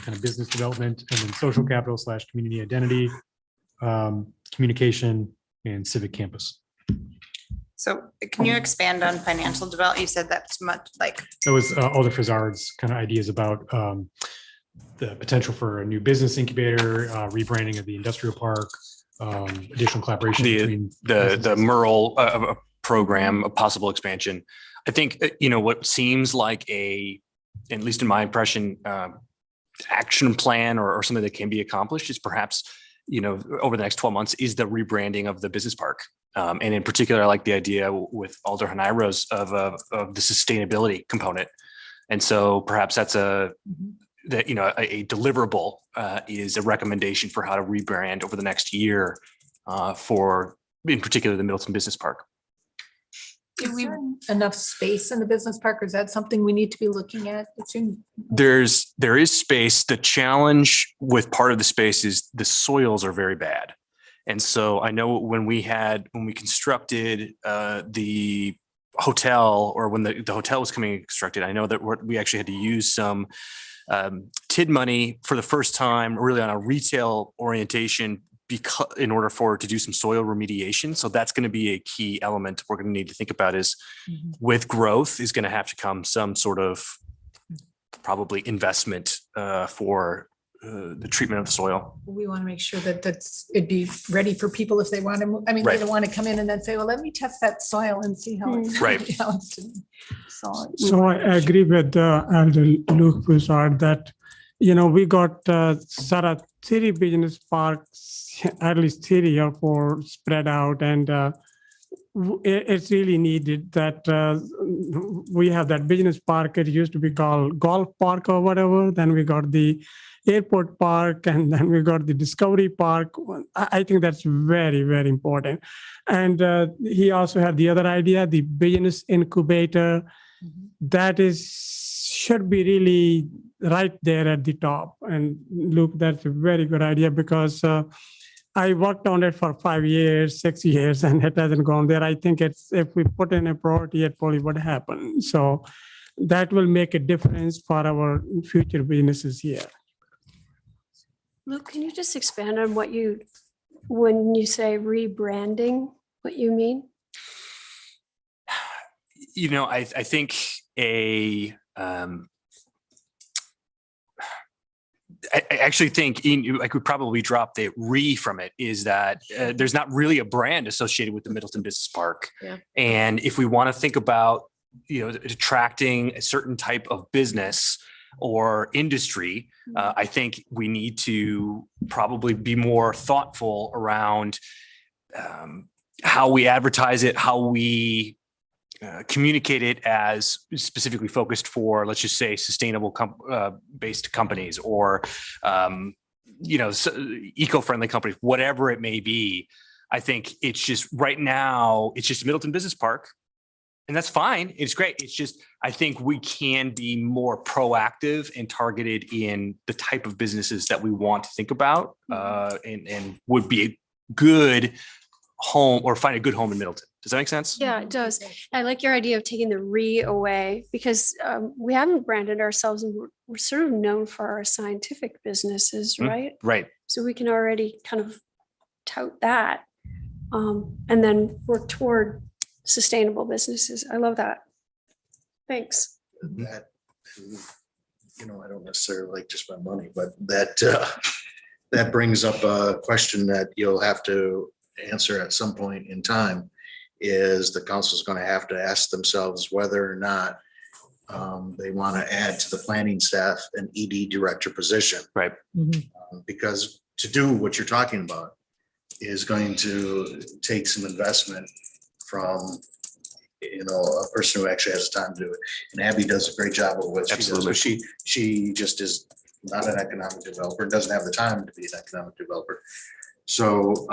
kind of business development, and then social capital / community identity, communication, and civic campus. So can you expand on financial development? You said that's much like, That was Alder Fazard's kind of ideas about the potential for a new business incubator, rebranding of the industrial park, additional collaboration between. The Merle program, a possible expansion. I think, what seems like at least in my impression, action plan or something that can be accomplished is perhaps, over the next 12 months is the rebranding of the business park. And in particular, I like the idea with Alder Hanairos of the sustainability component. And so perhaps that's a deliverable is a recommendation for how to rebrand over the next year for, in particular, the Middleton Business Park. Do we enough space in the business park, or is that something we need to be looking at? There is space. The challenge with part of the space is the soils are very bad. And so I know when we constructed the hotel, or when the hotel was coming constructed, I know that we actually had to use some TID money for the first time, really on a retail orientation, because in order to do some soil remediation. So that's going to be a key element we're going to need to think about is with growth is going to have to come some sort of probably investment for the treatment of the soil. We want to make sure that it'd be ready for people if they want to, they Right. don't want to come in and then say, well, let me test that soil and see how. it's- Right. how it's doing. So. we So wanna I make sure. agree with Elder Luke Broussard that, we got three business parks, at least 3 or 4 spread out, and it's really needed that we have that business park. It used to be called Golf Park or whatever. Then we got the Airport Park, and then we got the Discovery Park. I think that's very, very important. And he also had the other idea, the business incubator. That should be really right there at the top. And Luke, that's a very good idea, because I worked on it for 5 years, 6 years, and it hasn't gone there. I think if we put in a priority, it probably would happen. So that will make a difference for our future businesses here. Luke, can you just expand on what you when you say rebranding, what you mean? You know, I think I actually think I could probably drop the from it, is that there's not really a brand associated with the Middleton Business Park. Yeah. And if we want to think about, attracting a certain type of business or industry, I think we need to probably be more thoughtful around how we advertise it, how we communicate it as specifically focused for, let's just say, sustainable based companies, or eco-friendly companies, whatever it may be. I think it's just right now, it's just Middleton Business Park, and that's fine. It's great. It's just, I think we can be more proactive and targeted in the type of businesses that we want to think about, and would be a good home, or find a good home in Middleton. Does that make sense? Yeah, it does. I like your idea of taking the away, because we haven't branded ourselves, and we're sort of known for our scientific businesses, right? Right. So we can already kind of tout that, and then work toward sustainable businesses. I love that. Thanks. That, I don't necessarily like to spend money, but that brings up a question that you'll have to answer at some point in time. Is the council's going to have to ask themselves whether or not they want to add to the planning staff an ED director position. Right. Because to do what you're talking about is going to take some investment from, a person who actually has the time to do it. And Abby does a great job of what she does. Absolutely. But she just is not an economic developer, doesn't have the time to be an economic developer. So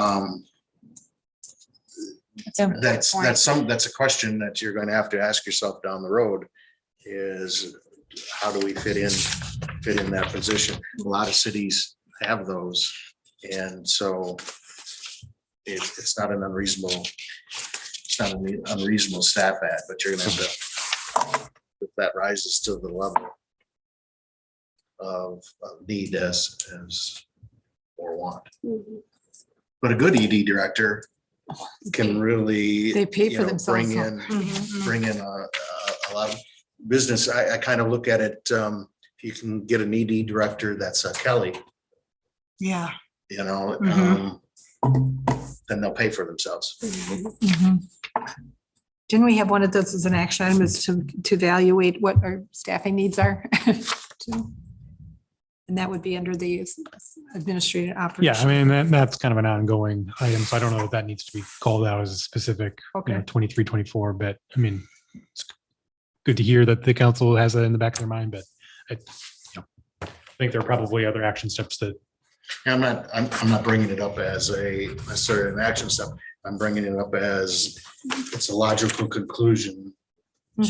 that's a question that you're going to have to ask yourself down the road, is how do we fit in that position? A lot of cities have those, and so it's not an unreasonable staff add, but you're gonna have to, if that rises to the level of need as or want. But a good ED director can really, They pay for themselves. bring in a lot of business. I kind of look at it, if you can get an ED director that's a Kelly, Yeah. then they'll pay for themselves. Didn't we have one of those as an action item, is to evaluate what our staffing needs are? And that would be under the administrative operation. Yeah, I mean, that's kind of an ongoing item, so I don't know if that needs to be called out as a specific, Okay. 23, 24, but I mean, it's good to hear that the council has that in the back of their mind, but I think there are probably other action steps that. I'm not bringing it up as necessarily an action step. I'm bringing it up as it's a logical conclusion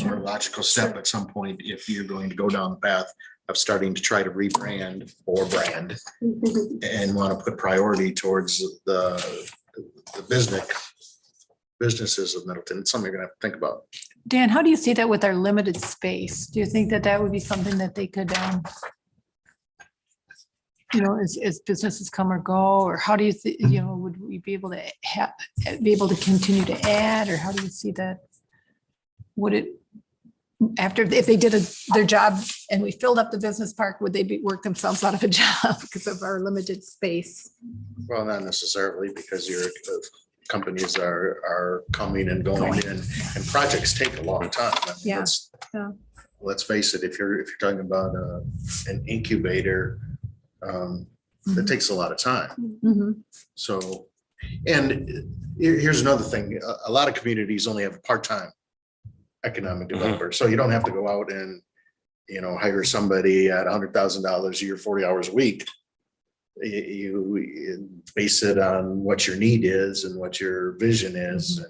or a logical step at some point if you're going to go down the path of starting to try to rebrand or brand and want to put priority towards the businesses of Middleton. It's something you're gonna have to think about. Dan, how do you see that with our limited space? Do you think that that would be something that they could, as businesses come or go, or how do you, would we be able to continue to add, or how do you see that? Would it, if they did their job and we filled up the business park, would they work themselves out of a job because of our limited space? Well, not necessarily, because your companies are coming and going in, and projects take a long time. I mean, Yeah. Let's face it, if you're talking about an incubator, that takes a lot of time. So, and here's another thing, a lot of communities only have a part-time economic developer, so you don't have to go out and, hire somebody at $100,000 a year, 40 hours a week. You base it on what your need is and what your vision is.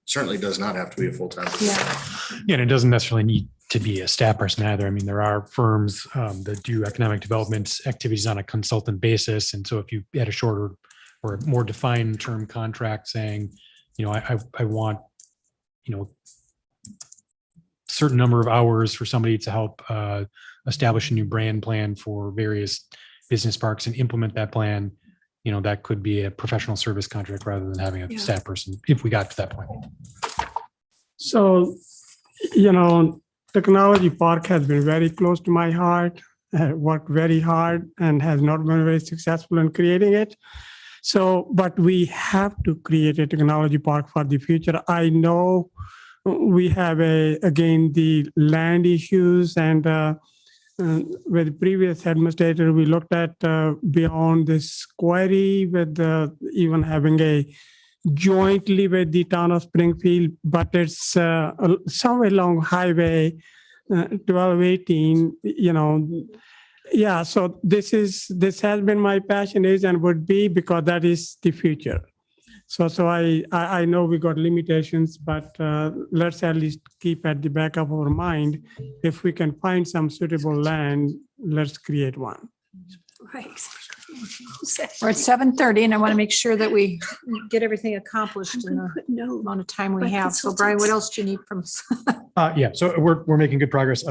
Certainly does not have to be a full-time. Yeah, and it doesn't necessarily need to be a staff person either. I mean, there are firms that do economic development activities on a consultant basis. And so if you had a shorter or more defined term contract saying, I want, certain number of hours for somebody to help establish a new brand plan for various business parks and implement that plan, that could be a professional service contract rather than having a Yeah. staff person, if we got to that point. So, Technology Park has been very close to my heart, worked very hard and has not been very successful in creating it. So, but we have to create a technology park for the future. I know we have again, the land issues and with the previous administrator, we looked at beyond this query with even having a jointly with the town of Springfield, but it's somewhere along Highway 1218, yeah, so this has been my passion is and would be because that is the future. So I know we got limitations, but let's at least keep at the back of our mind. If we can find some suitable land, let's create one. Right. We're at 7:30 and I want to make sure that we get everything accomplished in the No. amount of time we By have. So Brian, what else do you need from us? Yeah, so we're making good progress.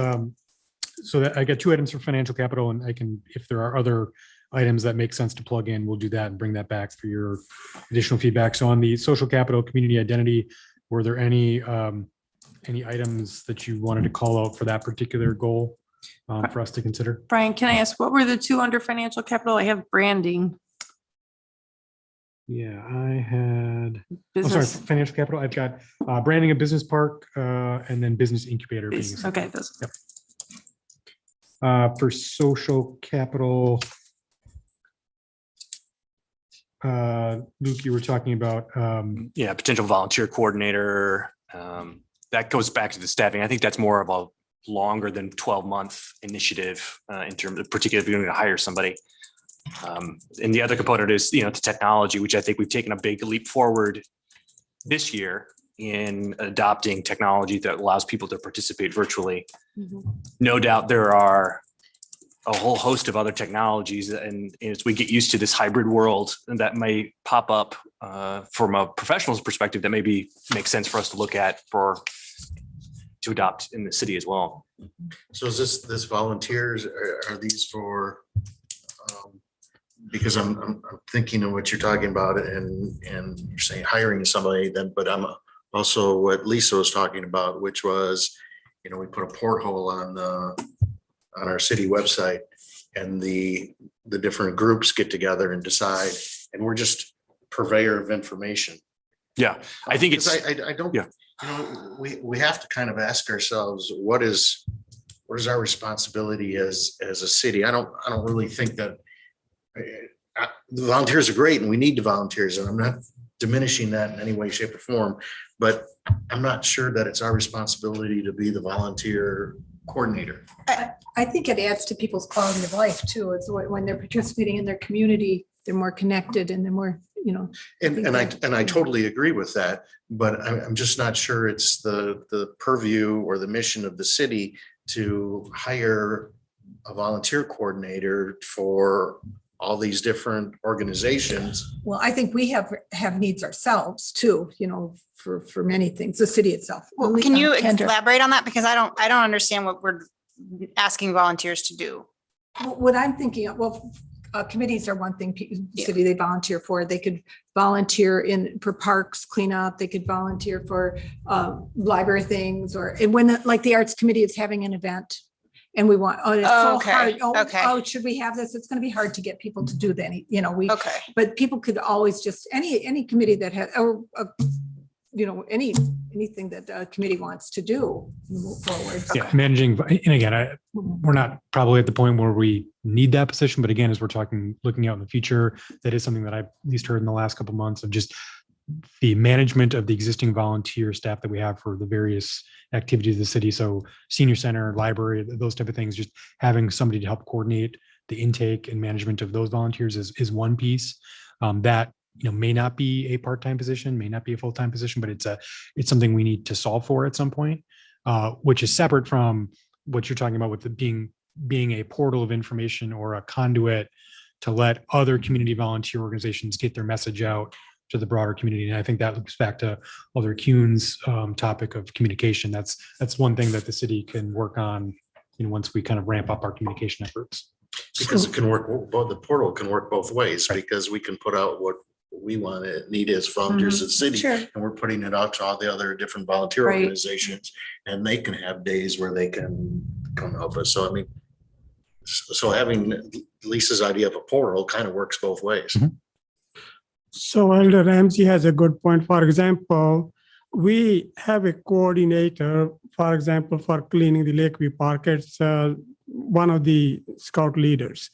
So that I got 2 items for financial capital, and I can, if there are other items that make sense to plug in, we'll do that and bring that back for your additional feedback. So on the social capital, community identity, were there any items that you wanted to call out for that particular goal for us to consider? Brian, can I ask, what were the 2 under financial capital? I have branding. Yeah, I had, oh, sorry, Business. financial capital. I've got branding a business park and then business incubator. Being a second. Okay, those. Yep. For social capital, Luke, you were talking about, Yeah, potential volunteer coordinator. That goes back to the staffing. I think that's more of a longer than 12-month initiative in terms of particularly if you're going to hire somebody. And the other component is, the technology, which I think we've taken a big leap forward this year in adopting technology that allows people to participate virtually. No doubt there are a whole host of other technologies, and as we get used to this hybrid world that may pop up from a professional's perspective, that maybe makes sense for us to look at to adopt in the city as well. So is this volunteers, are these for, because I'm thinking of what you're talking about and you're saying hiring somebody then, but I'm also what Lisa was talking about, which was, we put a porthole on our city website and the different groups get together and decide, and we're just purveyor of information. Yeah, I think it's, I don't, yeah. We have to kind of ask ourselves, what is our responsibility as a city? I don't really think that the volunteers are great and we need the volunteers, and I'm not diminishing that in any way, shape or form, but I'm not sure that it's our responsibility to be the volunteer coordinator. I think it adds to people's quality of life too. It's when they're participating in their community, they're more connected and they're more, And I totally agree with that, but I'm just not sure it's the purview or the mission of the city to hire a volunteer coordinator for all these different organizations. Well, I think we have needs ourselves too, for many things, the city itself. Well, can you Kendra. elaborate on that? Because I don't understand what we're asking volunteers to do. What I'm thinking of, committees are one thing, city they volunteer for. They could volunteer for parks cleanup. They could volunteer for library things, and when like the arts committee is having an event and we want, it's so hard. Oh, should we have this? It's going to be hard to get people to do that. Okay. But people could always just, any committee that has, anything that a committee wants to do, move forward. yeah, managing, and again, we're not probably at the point where we need that position, but again, as we're looking out in the future, that is something that I've at least heard in the last couple of months of just the management of the existing volunteer staff that we have for the various activities of the city. So senior center, library, those type of things, just having somebody to help coordinate the intake and management of those volunteers is one piece that may not be a part-time position, may not be a full-time position, but it's something we need to solve for at some point, which is separate from what you're talking about with the being a portal of information or a conduit to let other community volunteer organizations get their message out to the broader community. And I think that loops back to Alder Kuhn's topic of communication. That's one thing that the city can work on, once we kind of ramp up our communication efforts. Because it can work, both the portal can work both ways, because we can put out what we want to need as volunteers as city. Sure. And we're putting it out to all the other different volunteer Right. organizations, and they can have days where they can come help us. So I mean, so having Lisa's idea of a portal kind of works both ways. So Elder Ramsey has a good point. For example, we have a coordinator, for example, for cleaning the Lakeview Park. It's one of the scout leaders.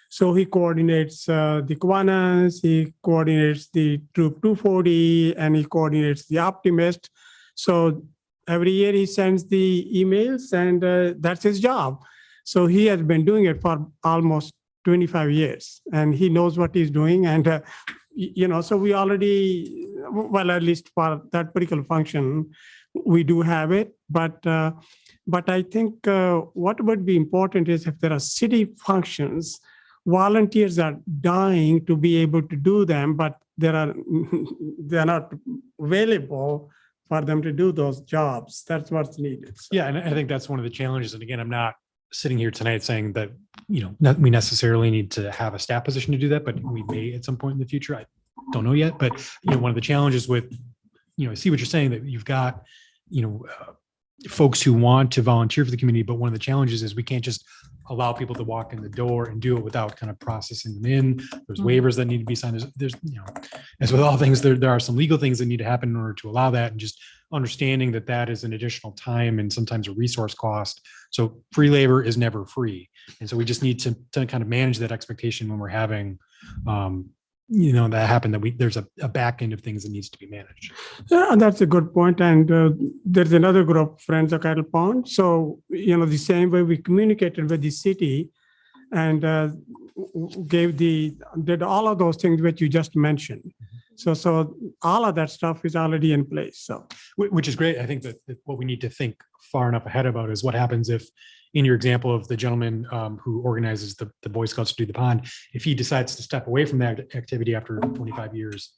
So he coordinates the Kiwanis, he coordinates the Troop 240, and he coordinates the Optimist. So every year he sends the emails, and that's his job. So he has been doing it for almost 25 years, and he knows what he's doing. And so we already, well, at least for that particular function, we do have it. But I think what would be important is if there are city functions, volunteers are dying to be able to do them, but they're not available for them to do those jobs. That's what's needed. So. Yeah, and I think that's one of the challenges. And again, I'm not sitting here tonight saying that, we necessarily need to have a staff position to do that, but we may at some point in the future. I don't know yet, but one of the challenges with, I see what you're saying, that you've got, folks who want to volunteer for the community, but one of the challenges is we can't just allow people to walk in the door and do it without kind of processing them in. There's waivers that need to be signed. There's as with all things, there are some legal things that need to happen in order to allow that, and just understanding that is an additional time and sometimes a resource cost. So free labor is never free. And so we just need to kind of manage that expectation when we're having, that happen, that there's a back end of things that needs to be managed. Yeah, that's a good point. And there's another group, Friends of Cattle Pond. So, the same way we communicated with the city and did all of those things which you just mentioned. So all of that stuff is already in place. So, which is great. I think that what we need to think far enough ahead about is what happens if, in your example of the gentleman who organizes the Boy Scouts to do the pond, if he decides to step away from that activity after 25 years,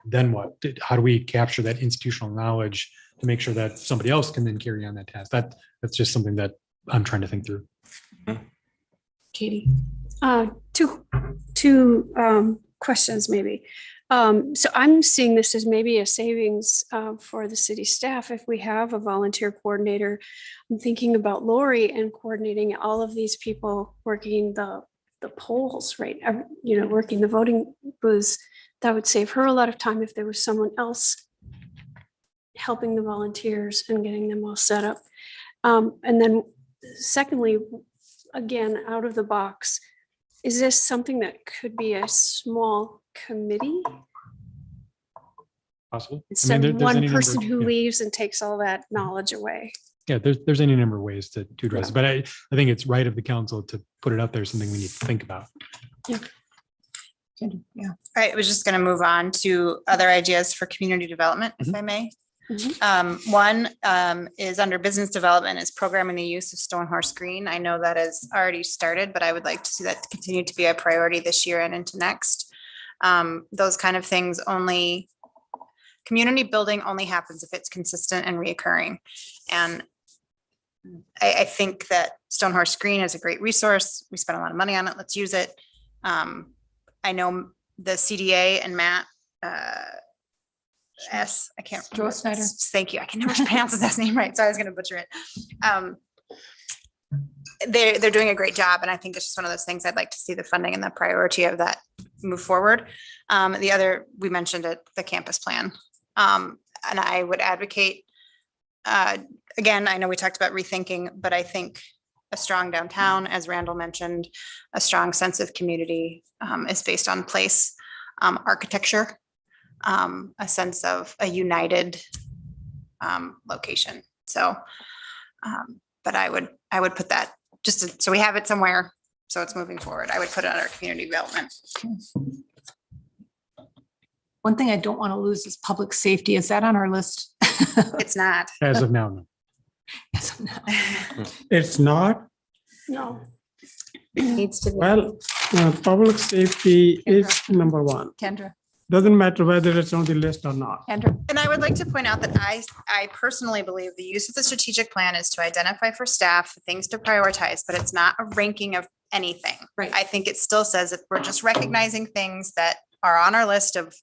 then what? How do we capture that institutional knowledge to make sure that somebody else can then carry on that task? That's just something that I'm trying to think through. Katie. Two questions maybe. So I'm seeing this as maybe a savings for the city staff if we have a volunteer coordinator. I'm thinking about Lori and coordinating all of these people working the polls, right? Working the voting booths. That would save her a lot of time if there was someone else helping the volunteers and getting them all set up. And then secondly, again, out of the box, is this something that could be a small committee? Possible. Instead of there's one any person number- who yeah. leaves and takes all that knowledge away. Yeah, there's any number of ways to address it, but I think it's right of the council to put it out there, something we need to think about. Yeah. I was just going to move on to other ideas for community development, if I may. One is under business development, is programming the use of Stone Horse Green. I know that has already started, but I would like to see that continue to be a priority this year and into next. Those kind of things community building only happens if it's consistent and reoccurring. And I think that Stone Horse Green is a great resource. We spent a lot of money on it. Let's use it. I know the CDA and Matt I can't remember. Snyder. Thank you. I can never pronounce his last name right, so I was going to butcher it. They're doing a great job, and I think it's just one of those things I'd like to see the funding and the priority of that move forward. The other, we mentioned it, the campus plan, and I would advocate. Again, I know we talked about rethinking, but I think a strong downtown, as Randall mentioned, a strong sense of community is based on place, architecture, a sense of a united location. So, but I would put that so we have it somewhere, so it's moving forward. I would put it under community development. One thing I don't want to lose is public safety. Is that on our list? It's not. As of now, no. As of now. it's not. No. Needs to be. Well, public safety is number one. Kendra. Doesn't matter whether it's on the list or not. Kendra. And I would like to point out that I personally believe the use of the strategic plan is to identify for staff things to prioritize, but it's not a ranking of anything. Right. I think it still says that we're just recognizing things that are on our list of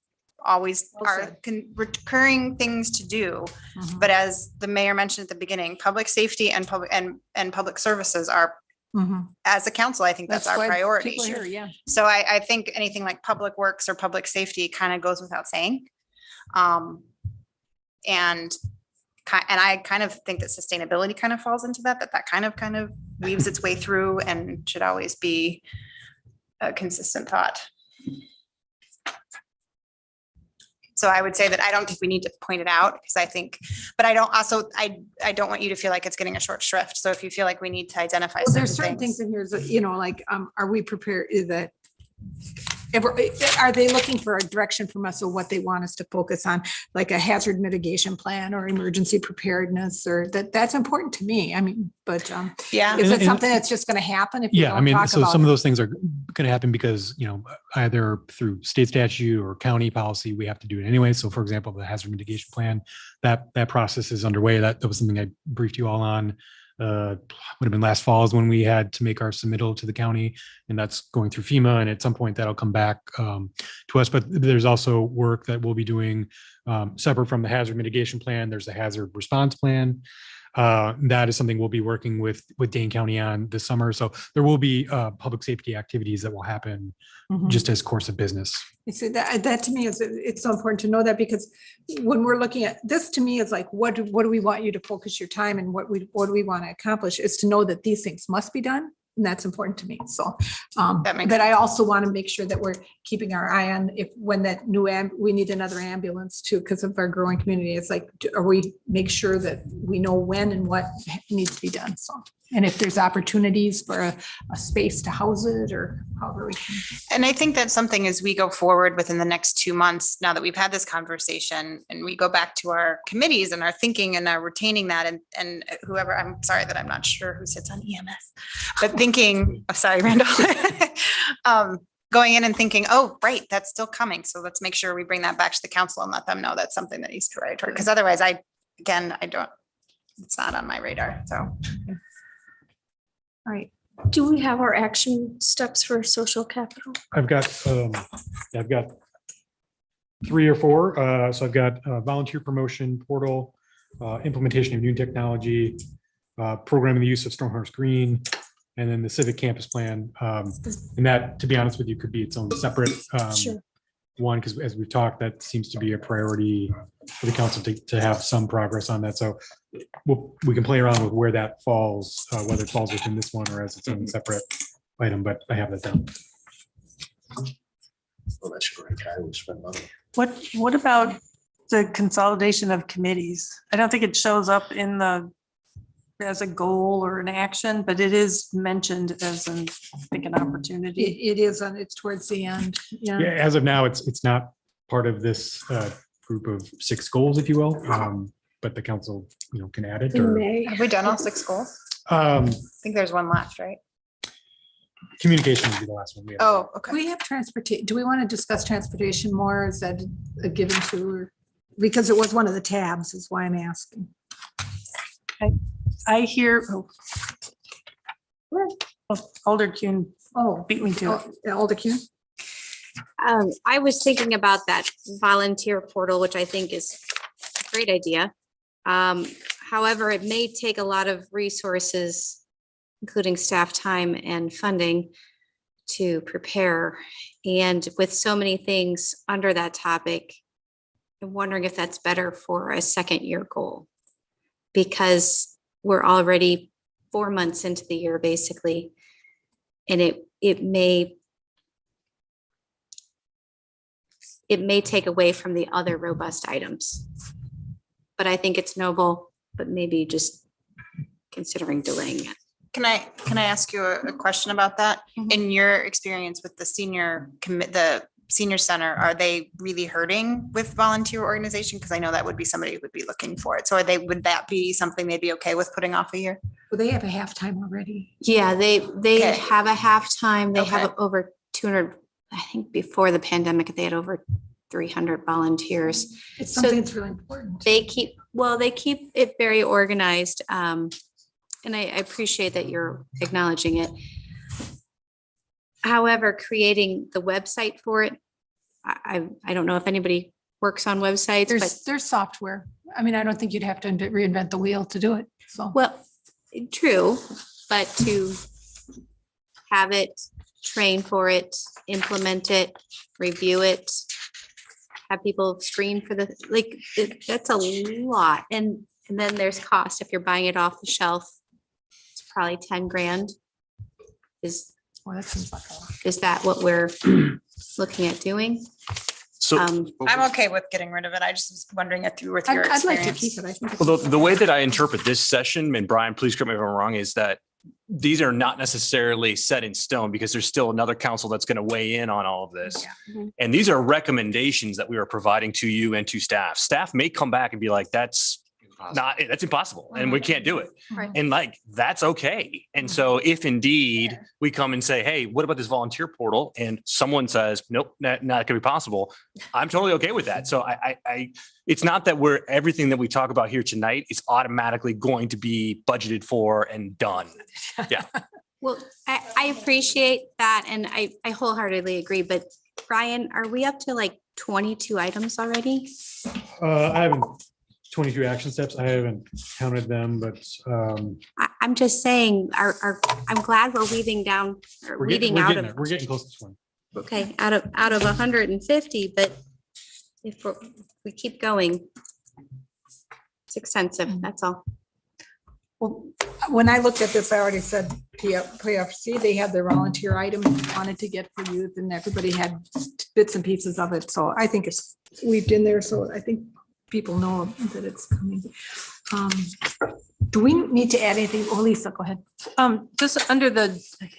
always Well our said. recurring things to do. Mhm. But as the mayor mentioned at the beginning, public safety and public services are, Mhm. as a council, I think that's our why priority. people are here, yeah. So I think anything like public works or public safety kind of goes without saying. And I kind of think that sustainability kind of falls into that kind of weaves its way through and should always be a consistent thought. So I would say that I don't think we need to point it out because I think, but I don't also, I don't want you to feel like it's getting a short shrift. So if you feel like we need to identify Well, there's certain certain things things. in here, that, you know, like, are we prepared, is that? Are they looking for a direction from us of what they want us to focus on, like a hazard mitigation plan or emergency preparedness, or that's important to me. I mean, but Yeah. is it And- something that's just gonna happen if we Yeah, I don't mean, talk so about some of it? those things are going to happen because, you know, either through state statute or county policy, we have to do it anyway. So for example, the hazard mitigation plan, that process is underway. That was something I briefed you all on. Would have been last fall is when we had to make our submittal to the county, and that's going through FEMA, and at some point that'll come back to us. But there's also work that we'll be doing separate from the hazard mitigation plan. There's a hazard response plan. That is something we'll be working with Dane County on this summer. So there will be public safety activities that will happen Mhm. just as course of business. You see, that to me is, it's so important to know that, because when we're looking at this, to me is like, what do we want you to focus your time and what do we want to accomplish, is to know that these things must be done. And that's important to me. So, That makes but I also want to make sure that we're keeping our eye on when that we need another ambulance too, because of our growing community. It's like, are we make sure that we know when and what needs to be done. So, and if there's opportunities for a space to house it or however we can. And I think that's something as we go forward within the next 2 months, now that we've had this conversation and we go back to our committees and our thinking and our retaining that and whoever, I'm sorry that I'm not sure who sits on EMS, but thinking, oh, sorry, Randall. Going in and thinking, oh, right, that's still coming. So let's make sure we bring that back to the council and let them know that's something that needs to be right. Because otherwise it's not on my radar. So. All right. Do we have our action steps for social capital? I've got 3 or 4. So I've got volunteer promotion portal, implementation of new technology, programming the use of Stormhorse Green, and then the civic campus plan. And that, to be honest with you, could be its own separate Sure. one, because as we've talked, that seems to be a priority for the council to have some progress on that. So we can play around with where that falls, whether it falls within this one or as its own separate item, but I have that down. Well, that's a great time to spend money. What about the consolidation of committees? I don't think it shows up in as a goal or an action, but it is mentioned as I think an opportunity. It is, and it's towards the end. Yeah, Yeah. as of now, it's not part of this group of 6 goals, if you will. But the council, can add it In or May. Have we done all 6 goals? um, I think there's one left, right? communication would be the last one. we have. Oh, Do okay. we have transportation? Do we want to discuss transportation more? Is that a given to, or because it was one of the tabs is why I'm asking. I hear, Alder Kuhn Oh, beat me to it. Alder Kuhn? I was thinking about that volunteer portal, which I think is a great idea. However, it may take a lot of resources, including staff time and funding, to prepare. And with so many things under that topic, I'm wondering if that's better for a second year goal. Because we're already 4 months into the year, basically. And it may take away from the other robust items. But I think it's noble, but maybe just considering delaying it. Can I ask you a question about that? In your experience with the senior center, are they really hurting with volunteer organization? Because I know that would be somebody who would be looking for it. So would that be something they'd be okay with putting off a year? Well, they have a halftime already. Yeah, they Okay. have a halftime. They have Okay. over 200, I think before the pandemic, they had over 300 volunteers. It's So something that's really important. They keep it very organized. And I appreciate that you're acknowledging it. However, creating the website for it, I don't know if anybody works on websites, but There's software. I mean, I don't think you'd have to reinvent the wheel to do it. So. well, true, but to have it, train for it, implement it, review it, have people screen for the, like, that's a lot. And then there's cost. If you're buying it off the shelf, it's probably 10 grand. Well, that seems like a lot. Is that what we're looking at doing? So I'm okay with getting rid of it. I just was wondering if you were with your I'd like to keep experience. it. I think. well, the way that I interpret this session, and Brian, please correct me if I'm wrong, is that these are not necessarily set in stone because there's still another council that's going to weigh in on all of this. And these are recommendations that we are providing to you and to staff. Staff may come back and be like, that's impossible and we can't do it. Right. And like, that's okay. And so if indeed we come and say, hey, what about this volunteer portal? And someone says, nope, not going to be possible. I'm totally okay with that. So it's not that everything that we talk about here tonight is automatically going to be budgeted for and done. Yeah. Well, I appreciate that and I wholeheartedly agree, but Brian, are we up to like 22 items already? I haven't 22 action steps. I haven't counted them, but I'm just saying, I'm glad we're weeding down, or weeding out of, we're getting close to this one. okay, out of 150, but if we keep going, it's extensive, that's all. Well, when I looked at this, I already said PFC, they had their volunteer items wanted to get for youth and everybody had bits and pieces of it. So I think it's weaved in there. So I think people know that it's coming. Do we need to add anything? Oh, Lisa, go ahead. Just under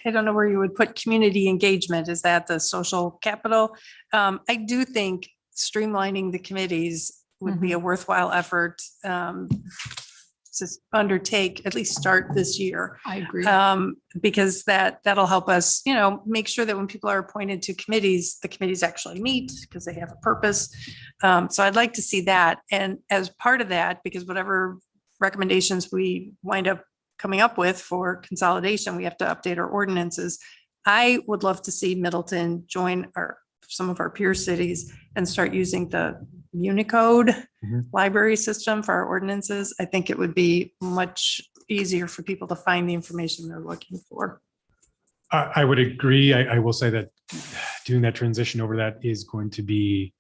I don't know where you would put community engagement. Is that the social capital? I do think streamlining the committees would be a worthwhile effort. To undertake, at least start this year. I agree. Because that'll help us, make sure that when people are appointed to committees, the committees actually meet because they have a purpose. So I'd like to see that. And as part of that, because whatever recommendations we wind up coming up with for consolidation, we have to update our ordinances. I would love to see Middleton join some of our peer cities and start using the Unicode library system for our ordinances. I think it would be much easier for people to find the information they're looking for. I would agree. I will say that doing that transition over that is going to be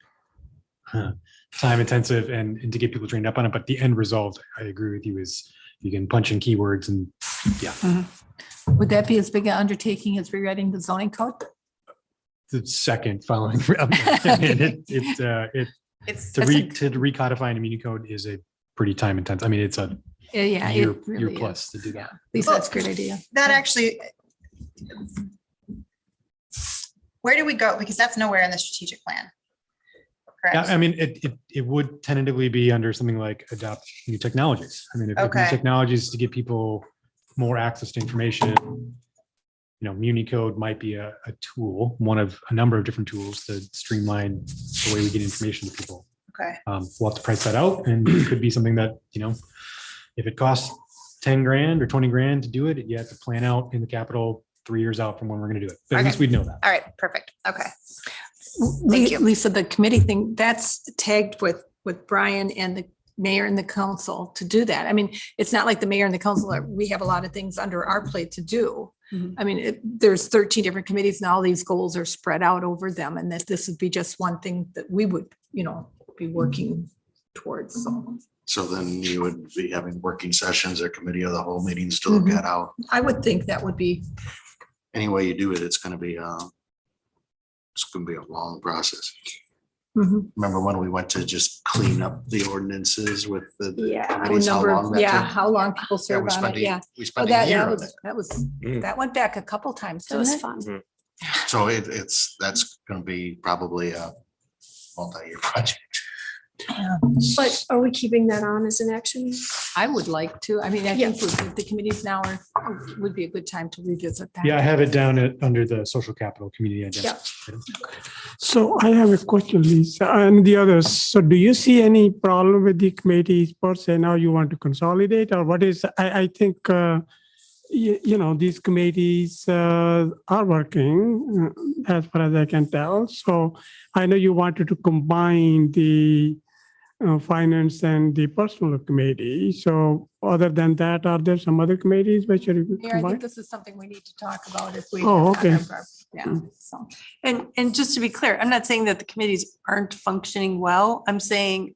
time intensive and to get people trained up on it. But the end result, I agree with you, is you can punch in keywords and Would that be as big an undertaking as rewriting the zoning code? The second following. To recodify an immune code is a pretty time intense. I mean, it's a Yeah, year it really plus is. to do that. Lisa, that's a great idea. That actually, where do we go? Because that's nowhere in the strategic plan. Yeah, Correct? I mean, it would tentatively be under something like adopt new technologies. I mean, if new Okay. technologies to give people more access to information, Municode might be a tool, one of a number of different tools to streamline the way we get information to people. Okay. We'll have to price that out, and it could be something that, if it costs 10 grand or 20 grand to do it, you have to plan out in the capital 3 years out from when we're going to do it. But at least we'd know that. All right, perfect. Okay. Thank you. Lisa, the committee thing, that's tagged with Brian and the mayor and the council to do that. I mean, it's not like the mayor and the council, we have a lot of things under our plate to do. I mean, there's 13 different committees and all these goals are spread out over them, and that this would be just one thing that we would, be working towards. So then you would be having working sessions or committee of the whole meetings to look at how, I would think that would be, any way you do it, it's gonna be a long process. Remember when we went to just clean up the ordinances with the committees, how long that took? how long people serve on it, yeah. We Oh, spent a that year on it. that went back a couple times, That was didn't it? fun. So that's gonna be probably a multi-year project. But are we keeping that on as an action? I would like to. I mean, I think the committees now would be a good time to revisit that. Yeah, I have it down under the social capital community agenda. So I have a question, Lisa, and the others. So do you see any problem with the committees per se? Now you want to consolidate, or what is, I think these committees are working as far as I can tell. So I know you wanted to combine the finance and the personal committee. So other than that, are there some other committees which are Mayor, I think combined? this is something we need to talk about if we. Oh, have it on okay. Yeah, so. And just to be clear, I'm not saying that the committees aren't functioning well. I'm saying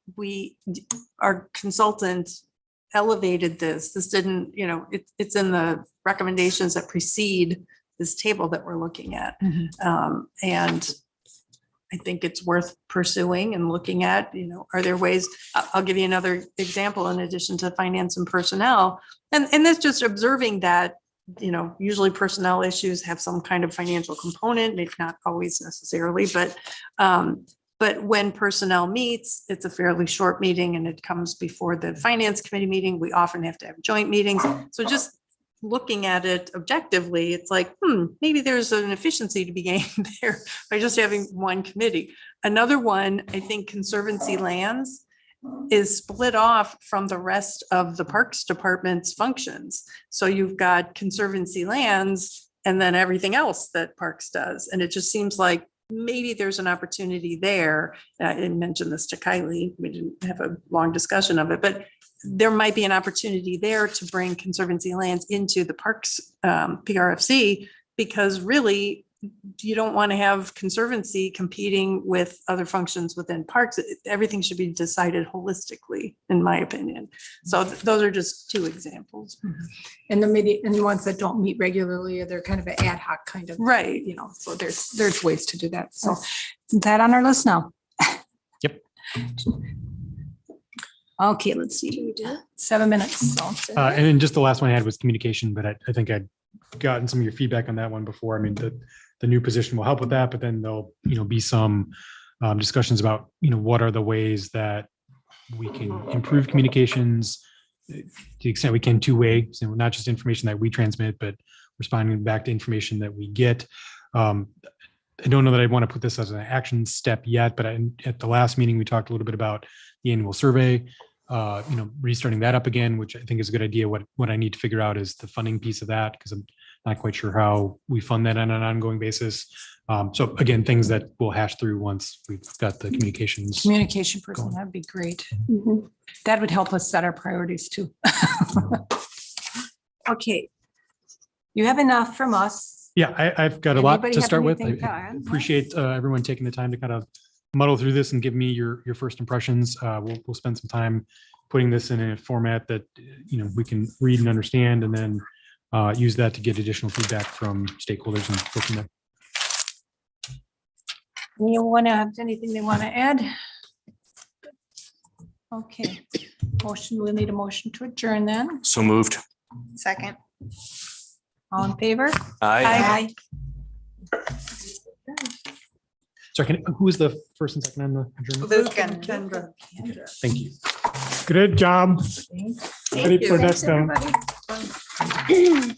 our consultant elevated this. This didn't, it's in the recommendations that precede this table that we're looking at. And I think it's worth pursuing and looking at, are there ways, I'll give you another example in addition to finance and personnel. And that's just observing that, usually personnel issues have some kind of financial component, maybe not always necessarily, but when personnel meets, it's a fairly short meeting and it comes before the finance committee meeting. We often have to have joint meetings. So just looking at it objectively, it's like, maybe there's an efficiency to be gained there by just having one committee. Another one, I think Conservancy Lands is split off from the rest of the Parks Department's functions. So you've got Conservancy Lands and then everything else that Parks does. And it just seems like maybe there's an opportunity there. I mentioned this to Kylie. We didn't have a long discussion of it, but there might be an opportunity there to bring Conservancy Lands into the Parks PRFC, because really you don't want to have Conservancy competing with other functions within Parks. Everything should be decided holistically, in my opinion. So those are just two examples. And the ones that don't meet regularly, they're kind of an ad hoc kind of. Right. So there's ways to do that. So is that on our list now? Yep. Okay, let's see. 7 minutes. So. And then just the last one I had was communication, but I think I'd gotten some of your feedback on that one before. I mean, the new position will help with that, but then there'll, be some discussions about, what are the ways that we can improve communications to the extent we can two-way, so not just information that we transmit, but responding back to information that we get. I don't know that I want to put this as an action step yet, but at the last meeting, we talked a little bit about the annual survey, restarting that up again, which I think is a good idea. What I need to figure out is the funding piece of that, because I'm not quite sure how we fund that on an ongoing basis. So again, things that we'll hash through once we've got the communications. Communication person, that'd be great. That would help us set our priorities too. Okay. You have enough from us. Yeah, I've got a lot Anybody to have start with. anything to I add? appreciate everyone taking the time to kind of muddle through this and give me your first impressions. We'll spend some time putting this in a format that, we can read and understand, and then use that to get additional feedback from stakeholders and go from there. You want to have anything they want to add? Okay, we'll need a motion to adjourn then. So moved. Second. All in favor? Aye. Sorry, who was the first and second on the adjournment? Luke and Kendra. Thank you. Great job. Thank Very you. Thanks, productive. everybody.